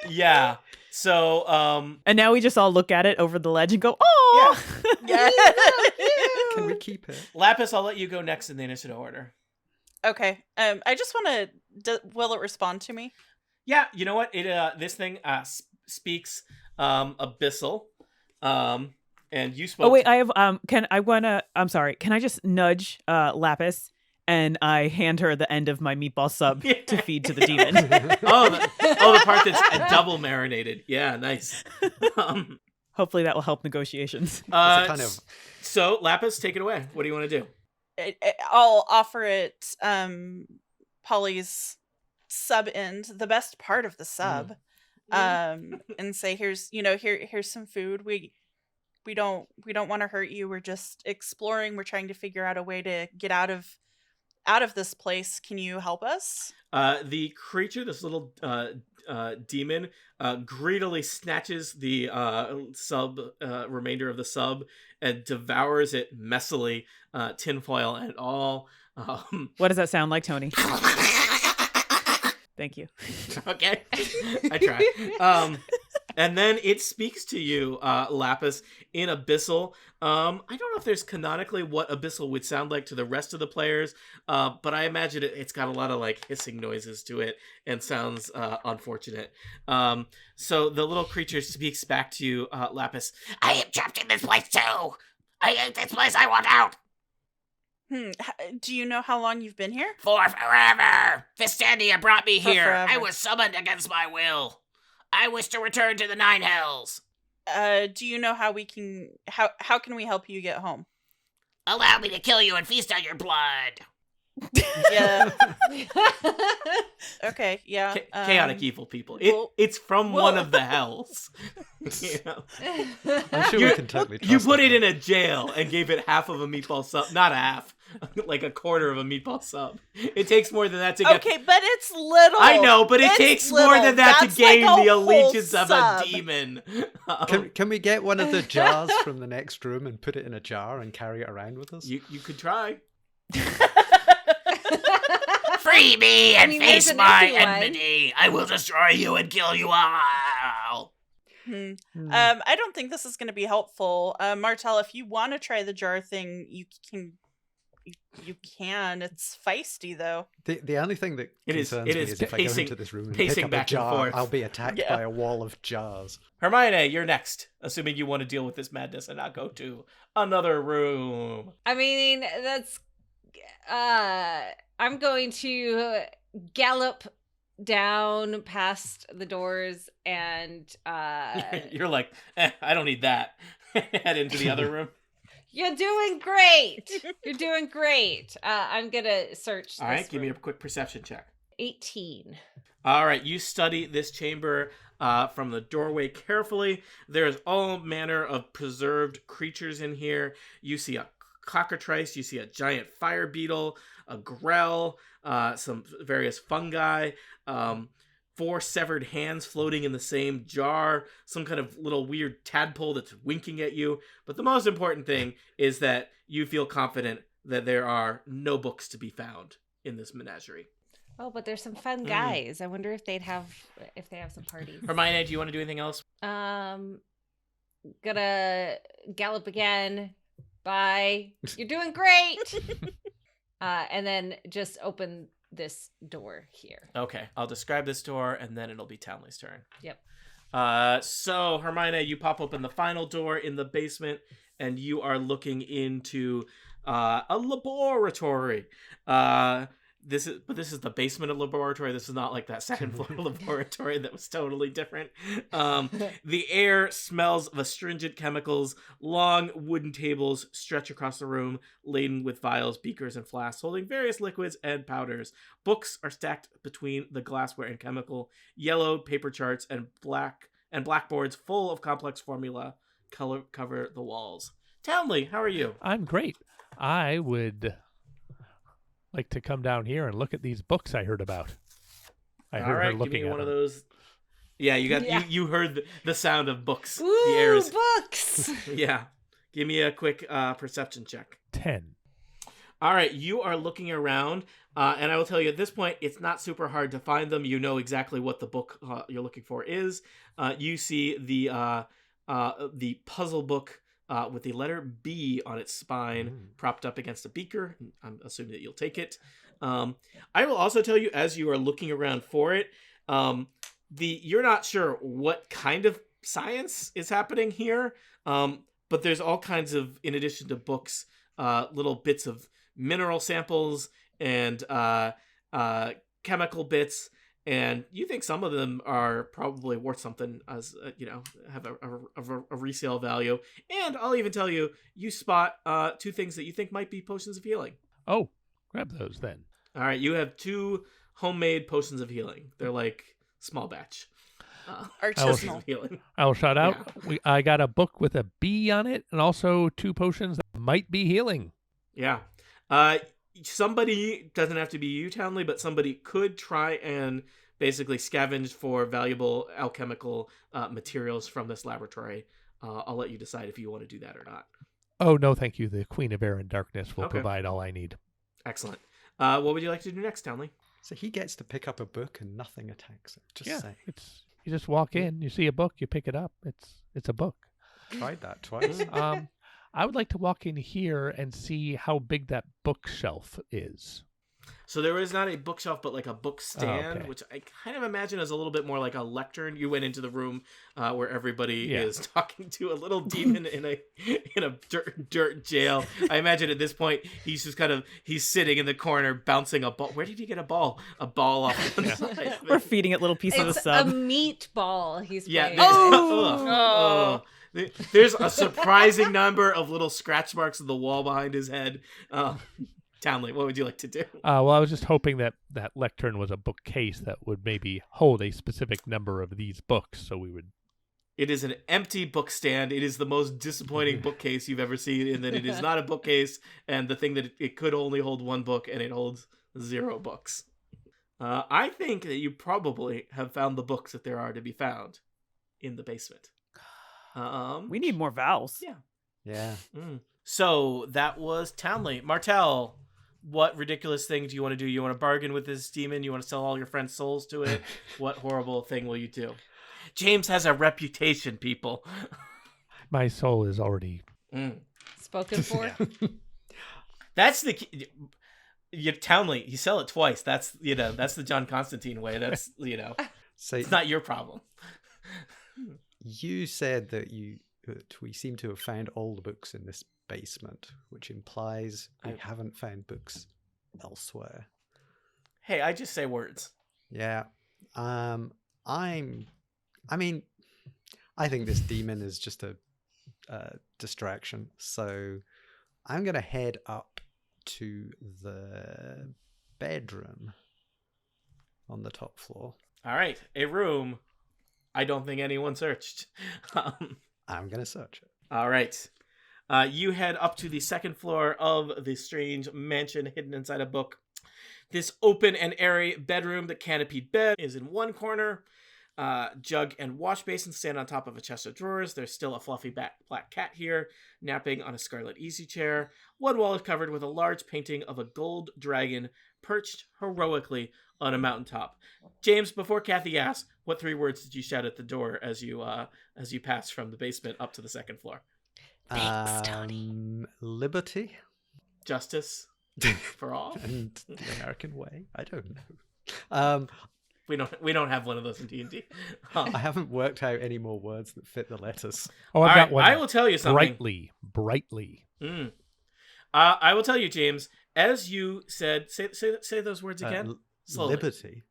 Yeah. So And now we just all look at it over the ledge and go, oh! Yeah. Can we keep it? Lapis, I'll let you go next in the initiative order. Okay. I just want to. Will it respond to me? Yeah, you know what? It this thing speaks abyssal. And you spoke. Oh, wait, I have, I'm sorry. Can I just nudge Lapis and I hand her the end of my meatball sub to feed to the demon? the part that's double marinated. Yeah, nice. Hopefully that will help negotiations. kind of- So Lapis, take it away. What do you want to do? I'll offer it Polly's sub end, the best part of the sub, and say, here's some food. We don't want to hurt you. We're just exploring. We're trying to figure out a way to get out of this place. Can you help us? The creature, this little demon, greedily snatches the remainder of the sub and devours it messily, tinfoil and all. What does that sound like, Tony? Thank you. Okay, I try. And then it speaks to you, Lapis, in Abyssal. I don't know if there's canonically what Abyssal would sound like to the rest of the players, but I imagine it's got a lot of hissing noises to it and sounds unfortunate. So the little creature speaks back to you, Lapis. I am trapped in this place too. I hate this place. I want out. Do you know how long you've been here? For forever. Vistandia brought me For here. forever. I was summoned against my will. I wish to return to the Nine Hells. Do you know how we can how can we help you get home? Allow me to kill you and feast on your blood. Yeah. Okay, yeah. Chaotic evil people. well- It's from one of the hells. You know? I'm sure we can totally trust You put it them. in a jail and gave it half of a meatball sub. Not a half. Like a quarter of a meatball sub. It takes more than that to get... Okay, but it's little. I know, but it It's takes little. more than that That's to gain like a the whole allegiance of a sub. demon. Can we get one of the jars from the next room and put it in a jar and carry it around with us? You could try. Free me and face my enmity. I will destroy you and kill you all. Hmm. I don't think this is going to be helpful. Martel, if you want to try the jar thing, you can. You can. It's feisty though. The only thing that It is- concerns it me is is if I go pacing- into this room and pacing pick up back a and jar, forth. I'll be attacked Yeah. by a wall of jars. Hermione, you're next. Assuming you want to deal with this madness and not go to another room. I mean, that's. I'm going to gallop down past the doors and. You're like, I don't need that. Head into the other room. You're doing great. You're doing great. I'm gonna search. All right, this give me a room. quick perception check. 18. All right, you study this chamber from the doorway carefully. There's all manner of preserved creatures in here. You see a cockatrice, you see a giant fire beetle, a grell, some various fungi, 4 severed hands floating in the same jar, some kind of little weird tadpole that's winking at you. But the most important thing is that you feel confident that there are no books to be found in this menagerie. Oh, but there's some fun guys. I wonder if they have some parties. Hermione, do you want to do anything else? Gonna gallop again. Bye. You're doing great. And then just open this door here. Okay, I'll describe this door, and then it'll be Townley's turn. Yep. So, Hermione, you pop open the final door in the basement, and you are looking into a laboratory. This is the basement of laboratory. This is not like that second floor laboratory that was totally different. The air smells of astringent chemicals. Long wooden tables stretch across the room, laden with vials, beakers, and flasks holding various liquids and powders. Books are stacked between the glassware and chemical. Yellowed paper charts and blackboards full of complex formula cover the walls. Townley, how are you? I'm great. I would like to come down here and look at these books I heard about. I heard All right, her looking give me at one of them. those. Yeah, you got Yeah. you heard the sound of books. Ooh, The air is books. yeah. Give me a quick perception check. 10. All right, you are looking around, and I will tell you at this point, it's not super hard to find them. You know exactly what the book you're looking for is. You see the puzzle book with the letter B on its spine propped up against a beaker. I'm assuming that you'll take it. I will also tell you, as you are looking around for it, you're not sure what kind of science is happening here, but there's all kinds of, in addition to books, little bits of mineral samples and chemical bits. And you think some of them are probably worth something, as have a resale value. And I'll even tell you, you spot 2 things that you think might be potions of healing. Oh, grab those then. All right, you have 2 homemade potions of healing. They're like small batch potions of healing. I will shout out. I got a book with a B on it, and also 2 potions that might be healing. Yeah. Somebody, doesn't have to be you, Townley, but somebody could try and basically scavenge for valuable alchemical materials from this laboratory. I'll let you decide if you want to do that or not. Oh, no, thank you. The Queen of Air and Darkness will Okay. provide all I need. Excellent. What would you like to do next, Townley? So he gets to pick up a book and nothing attacks him. Just say. You just walk in, you see a book, you pick it up. It's a book. Tried that twice. I would like to walk in here and see how big that bookshelf is. So there is not a bookshelf, but like a book stand, okay. which I kind of imagine is a little bit more like a lectern. You went into the room where everybody is talking to a little demon in a dirt jail. I imagine at this point he's just he's sitting in the corner bouncing a ball. Where did he get a ball? A ball off one side. We're feeding it little pieces of It's sub. a meatball he's playing. Oh! There's a surprising number of little scratch marks on the wall behind his head. Townley, what would you like to do? Well, I was just hoping that lectern was a bookcase that would maybe hold a specific number of these books, so we would... It is an empty book stand. It is the most disappointing bookcase you've ever seen, in that it is not a bookcase, and the thing that it could only hold one book, and it holds 0 books. I think that you probably have found the books that there are to be found in the basement. We need more vowels. Yeah. So that was Townley. Martell, what ridiculous thing do you want to do? You want to bargain with this demon? You want to sell all your friends' souls to it? What horrible thing will you do? James has a reputation, people. My soul is already... Spoken for. That's the key. Townley, you sell it twice. That's the John Constantine way. That's So it's not your problem. you said that we seem to have found all the books in this basement, which implies we haven't found books elsewhere. Hey, I just say words. Yeah. I think this demon is just a distraction. So I'm going to head up to the bedroom on the top floor. All right, a room I don't think anyone searched. I'm going to search it. All right. You head up to the second floor of the strange mansion hidden inside a book. This open and airy bedroom, the canopied bed, is in one corner. Jug and wash basin stand on top of a chest of drawers. There's still a fluffy black cat here, napping on a scarlet easy chair. One wall is covered with a large painting of a gold dragon perched heroically on a mountaintop. James, before Kathy asks, what 3 words did you shout at the door as you pass from the basement up to the second floor? Thanks, Tony. Liberty Justice for all. and the American way. I don't know. We don't have one of those in D&D. I haven't worked out any more words that fit the letters. Oh, I've All got right, one. I will tell you something. Brightly. I will tell you, James, as you said, say those words again. Slowly. Liberty.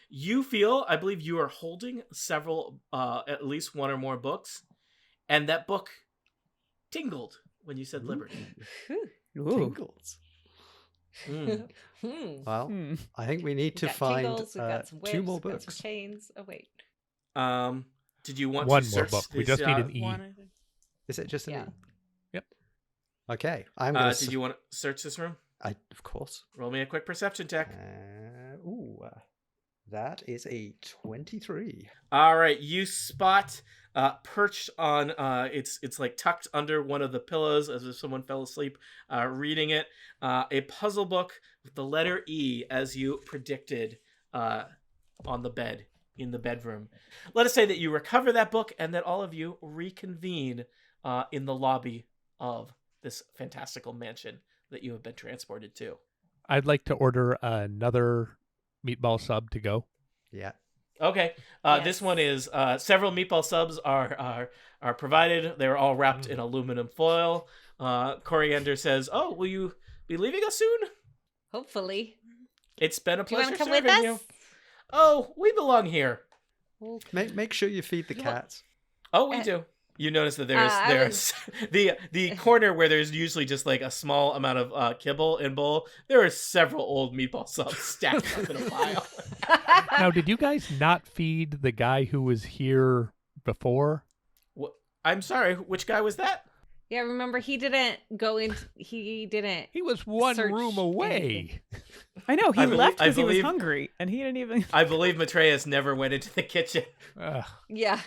You feel, I believe you are holding several, at least one or more books, and that book tingled when you said liberty. Ooh. Tingles. Well, I think we need to got find tingles, we've got some whips, 2 more we've got books. some chains. Oh wait. Did you want One to more search book. We this, just need an E. One, I think. Is it just an Yeah. E? Yep. Okay, I'm going to... Did you want to search this room? Of course. Roll me a quick perception check. That is a 23. All right, you spot perched on it's like tucked under one of the pillows as if someone fell asleep reading it, a puzzle book with the letter E as you predicted on the bed in the bedroom. Let us say that you recover that book and that all of you reconvene in the lobby of this fantastical mansion that you have been transported to. I'd like to order another meatball sub to go. Yeah. Okay. Yes. This one is several meatball subs are provided. They're all wrapped in aluminum foil. Coriander says, "Oh, will you be leaving us soon?" Hopefully. It's been a Do you want pleasure to come serving with you. us? Oh, we belong here. Make sure you feed the cats. Oh, we do. You notice that there's the corner where there's usually just like a small amount of kibble and bowl. There are several old meatball subs stacked up in a pile. Now, did you guys not feed the guy who was here before? I'm sorry, which guy was that? Yeah, remember he didn't go in. He didn't. He was one Search room away. I know, he I left because he was believe- hungry, and he didn't even... I believe Matreus never went into the kitchen. Ugh. Yeah.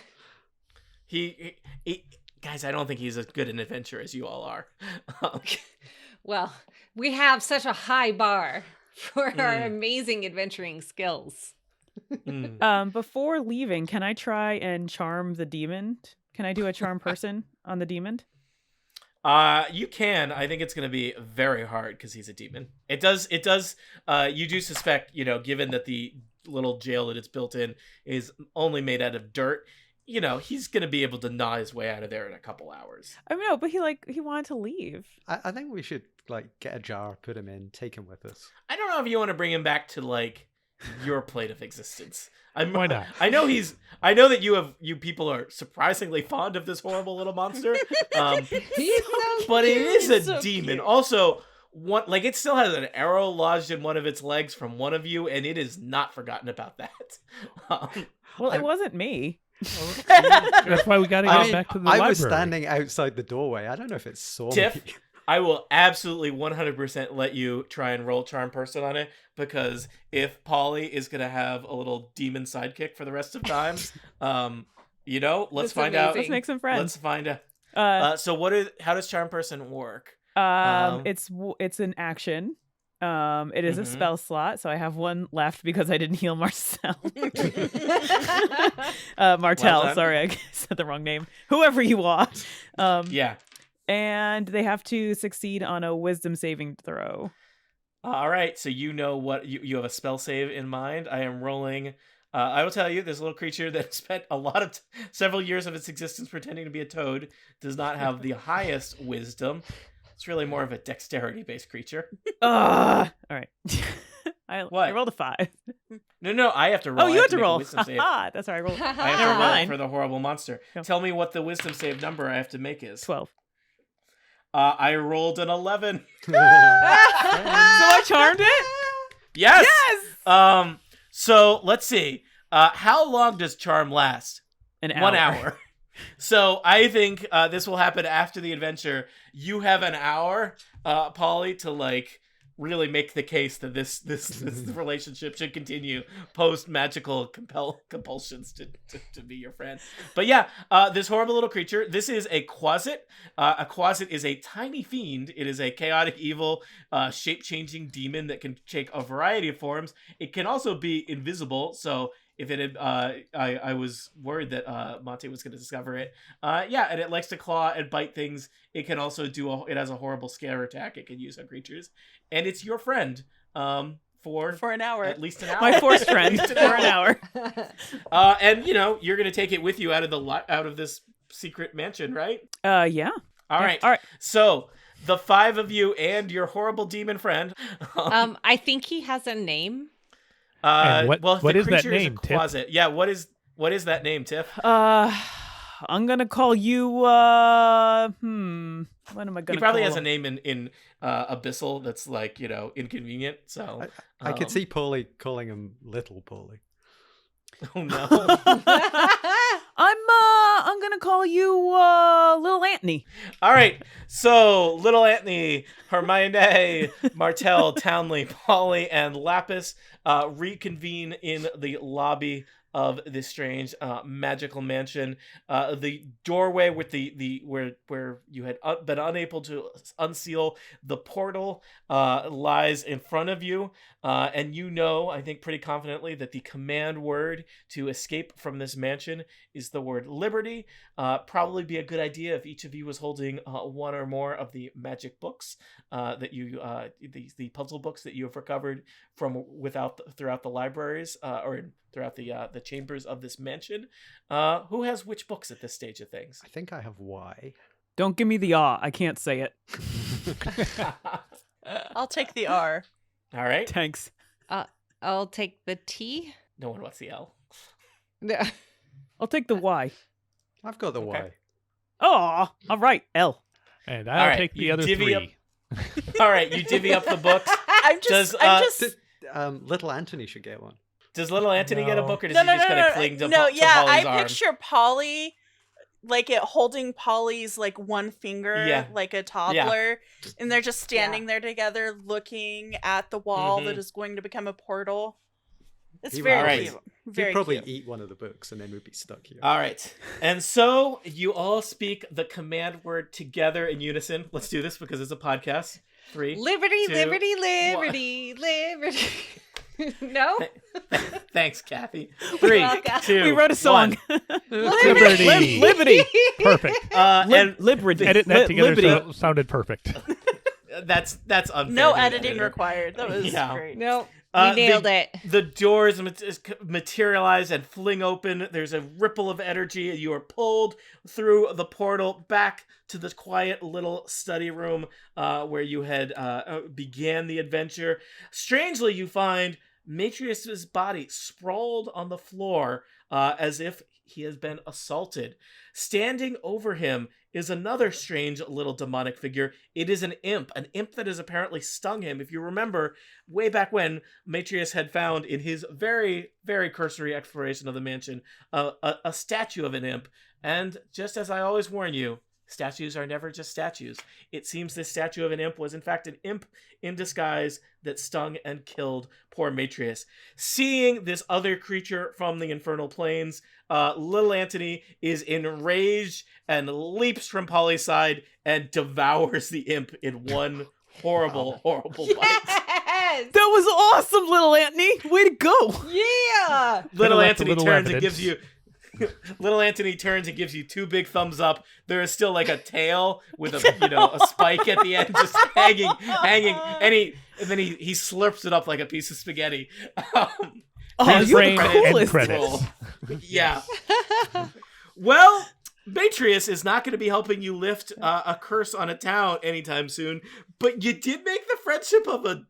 He guys, I don't think he's as good an adventurer as you all are. Well, we have such a high bar for our amazing adventuring skills. Before leaving, can I try and charm the demon? Can I do a charm person on the demon? You can. I think it's going to be very hard because he's a demon. It does. You do suspect, given that the little jail that it's built in is only made out of dirt, he's going to be able to gnaw his way out of there in a couple hours. I mean, no, but he wanted to leave. I think we should get a jar, put him in, take him with us. I don't know if you want to bring him back to your plate of existence. Why not? I know that you people are surprisingly fond of this horrible little monster. He's so But it is a So demon. cute. Also, it still has an arrow lodged in one of its legs from one of you, and it is not forgotten about that. Well, it wasn't me. That's why we got to get back to the I library. was standing outside the doorway. I don't know if it saw Tiff, me. I will absolutely 100% let you try and roll charm person on it, because if Polly is going to have a little demon sidekick for the rest of time, let's That's find out. Let's make some friends. Let's find out. So how does charm person work? It's an action. It is a spell slot, so I have one left because I didn't heal Marcel. Martel, done. sorry, I said the wrong name. Whoever you are. Yeah. And they have to succeed on a wisdom saving throw. All right, so what you have a spell save in mind. I am rolling. I will tell you, this little creature that spent several years of its existence pretending to be a toad does not have the highest wisdom. It's really more of a dexterity-based creature. All right. What? I rolled a 5. No, I have to roll. Oh, you I have to make a roll. wisdom save. That's right. I rolled. I have Never to roll mind. for the horrible monster. Go. Tell me what the wisdom save number I have to make is. 12. I rolled an 11. So I charmed it? Yes. Yes. So let's see. How long does charm last? An hour. 1 hour. So I think this will happen after the adventure. You have an hour, Polly, to really make the case that this relationship should continue post magical compulsions to be your friend. But yeah, this horrible little creature. This is a Quasit. A Quasit is a tiny fiend. It is a chaotic, evil, shape-changing demon that can take a variety of forms. It can also be invisible. So if it had, I was worried that Monte was going to discover it. Yeah, and it likes to claw and bite things. It can also it has a horrible scare attack it can use on creatures. And it's your friend for an hour. at least an hour. My forced friend At least for an hour. And you're going to take it with you out of this secret mansion, right? Yeah. All right. All right. So the 5 of you and your horrible demon friend. I think he has a name. And what the is that creature name, a Tiff? Quasit. Yeah, what is that name, Tiff? I'm gonna call you. What am I gonna? He probably call has a him? name in Abyssal that's inconvenient. So I could see Paulie calling him Little Paulie. Oh no. I'm gonna call you Little Anthony. All right. So little Anthony, Hermione, Martel, Townley, Polly, and Lapis reconvene in the lobby of this strange magical mansion. The doorway with where you had been unable to unseal the portal lies in front of you, and I think pretty confidently that the command word to escape from this mansion is the word liberty. Probably be a good idea if each of you was holding one or more of the magic books that you the puzzle books that you have recovered from throughout the libraries or throughout the chambers of this mansion. Who has which books at this stage of things? I think I have Y. Don't give me the I can't say it. I'll take the R. All right. Thanks. I'll take the T. No one wants the L. I'll take the Y. I've got the Okay. Y. Oh, all right. L. And All I'll right, take the you other divvy 3. All right, you divvy up the books. I'm just. Little Anthony should get one. Does little Anthony get a No. book, or does No, he no, just no, kind of no, cling to, no. to Yeah, Polly's I arm? picture Polly, holding Polly's one finger, Yeah. like a toddler, and they're just standing there together, looking at the wall that is going to become a portal. It's He would very probably- cute. He'd Very probably cute. eat one of the books and then we'd be stuck here. All right. And so you all speak the command word together in unison. Let's do this because it's a podcast. 3. Liberty, 2, liberty, 1. liberty, liberty. No? Thanks, Kathy. 3, welcome. 2, We wrote a song. 1. Liberty. Liberty. Perfect. And Liberty. Edit that together Liberty. so it sounded perfect. that's unfair. No to the editing editor. required. That was Yeah. great. No, we nailed it. The doors materialize and fling open. There's a ripple of energy, and you are pulled through the portal back to the quiet little study room where you had began the adventure. Strangely, you find Matrius's body sprawled on the floor as if he has been assaulted. Standing over him is another strange little demonic figure. It is an imp that has apparently stung him. If you remember, way back when, Matrius had found in his very, very cursory exploration of the mansion a statue of an imp. And just as I always warn you, statues are never just statues. It seems this statue of an imp was in fact an imp in disguise that stung and killed poor Matrius. Seeing this other creature from the infernal planes, little Antony is enraged and leaps from Polly's side and devours the imp in one horrible bite. Yes! That was awesome, little Antony. Way to go. Yeah! Little Collect a Antony little turns and evidence. gives you Little Anthony turns and gives you 2 big thumbs up. There is still like a tail with a spike at the end, just hanging, and then he slurps it up like a piece of spaghetti. Oh, you're the Frame and coolest. credits. Yeah. Well, Matrius is not going to be helping you lift a curse on a town anytime soon, but you did make the friendship of a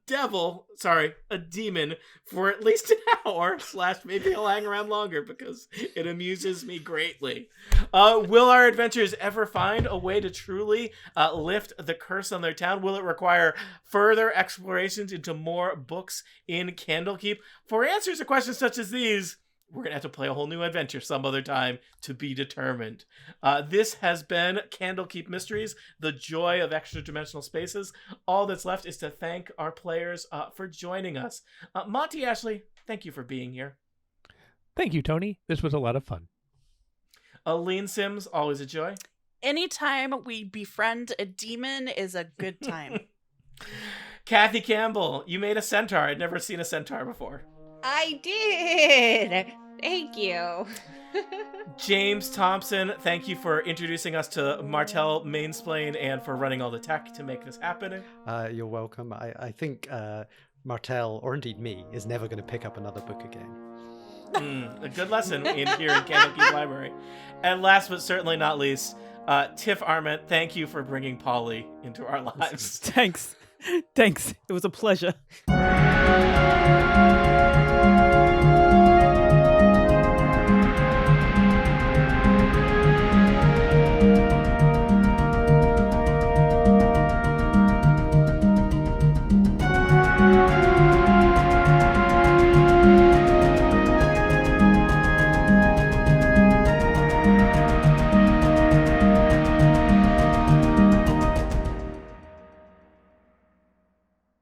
demon for at least an hour, / maybe he'll hang around longer because it amuses me greatly. Will our adventurers ever find a way to truly lift the curse on their town? Will it require further explorations into more books in Candlekeep? For answers to questions such as these, we're going to have to play a whole new adventure some other time to be determined. This has been Candlekeep Mysteries, the joy of extra-dimensional spaces. All that's left is to thank our players for joining us. Monty, Ashley, thank you for being here. Thank you, Tony. This was a lot of fun. Aline Sims, always a joy. Anytime we befriend a demon is a good time. Kathy Campbell, you made a centaur. I'd never seen a centaur before. I did! Thank you. James Thompson, thank you for introducing us to Martell Mainsplain and for running all the tech to make this happen. You're welcome. I think Martell, or indeed me, is never going to pick up another book again. A good lesson here in Candlekeep Library. And last but certainly not least, Tiff Arment, thank you for bringing Polly into our lives. Thanks. It was a pleasure.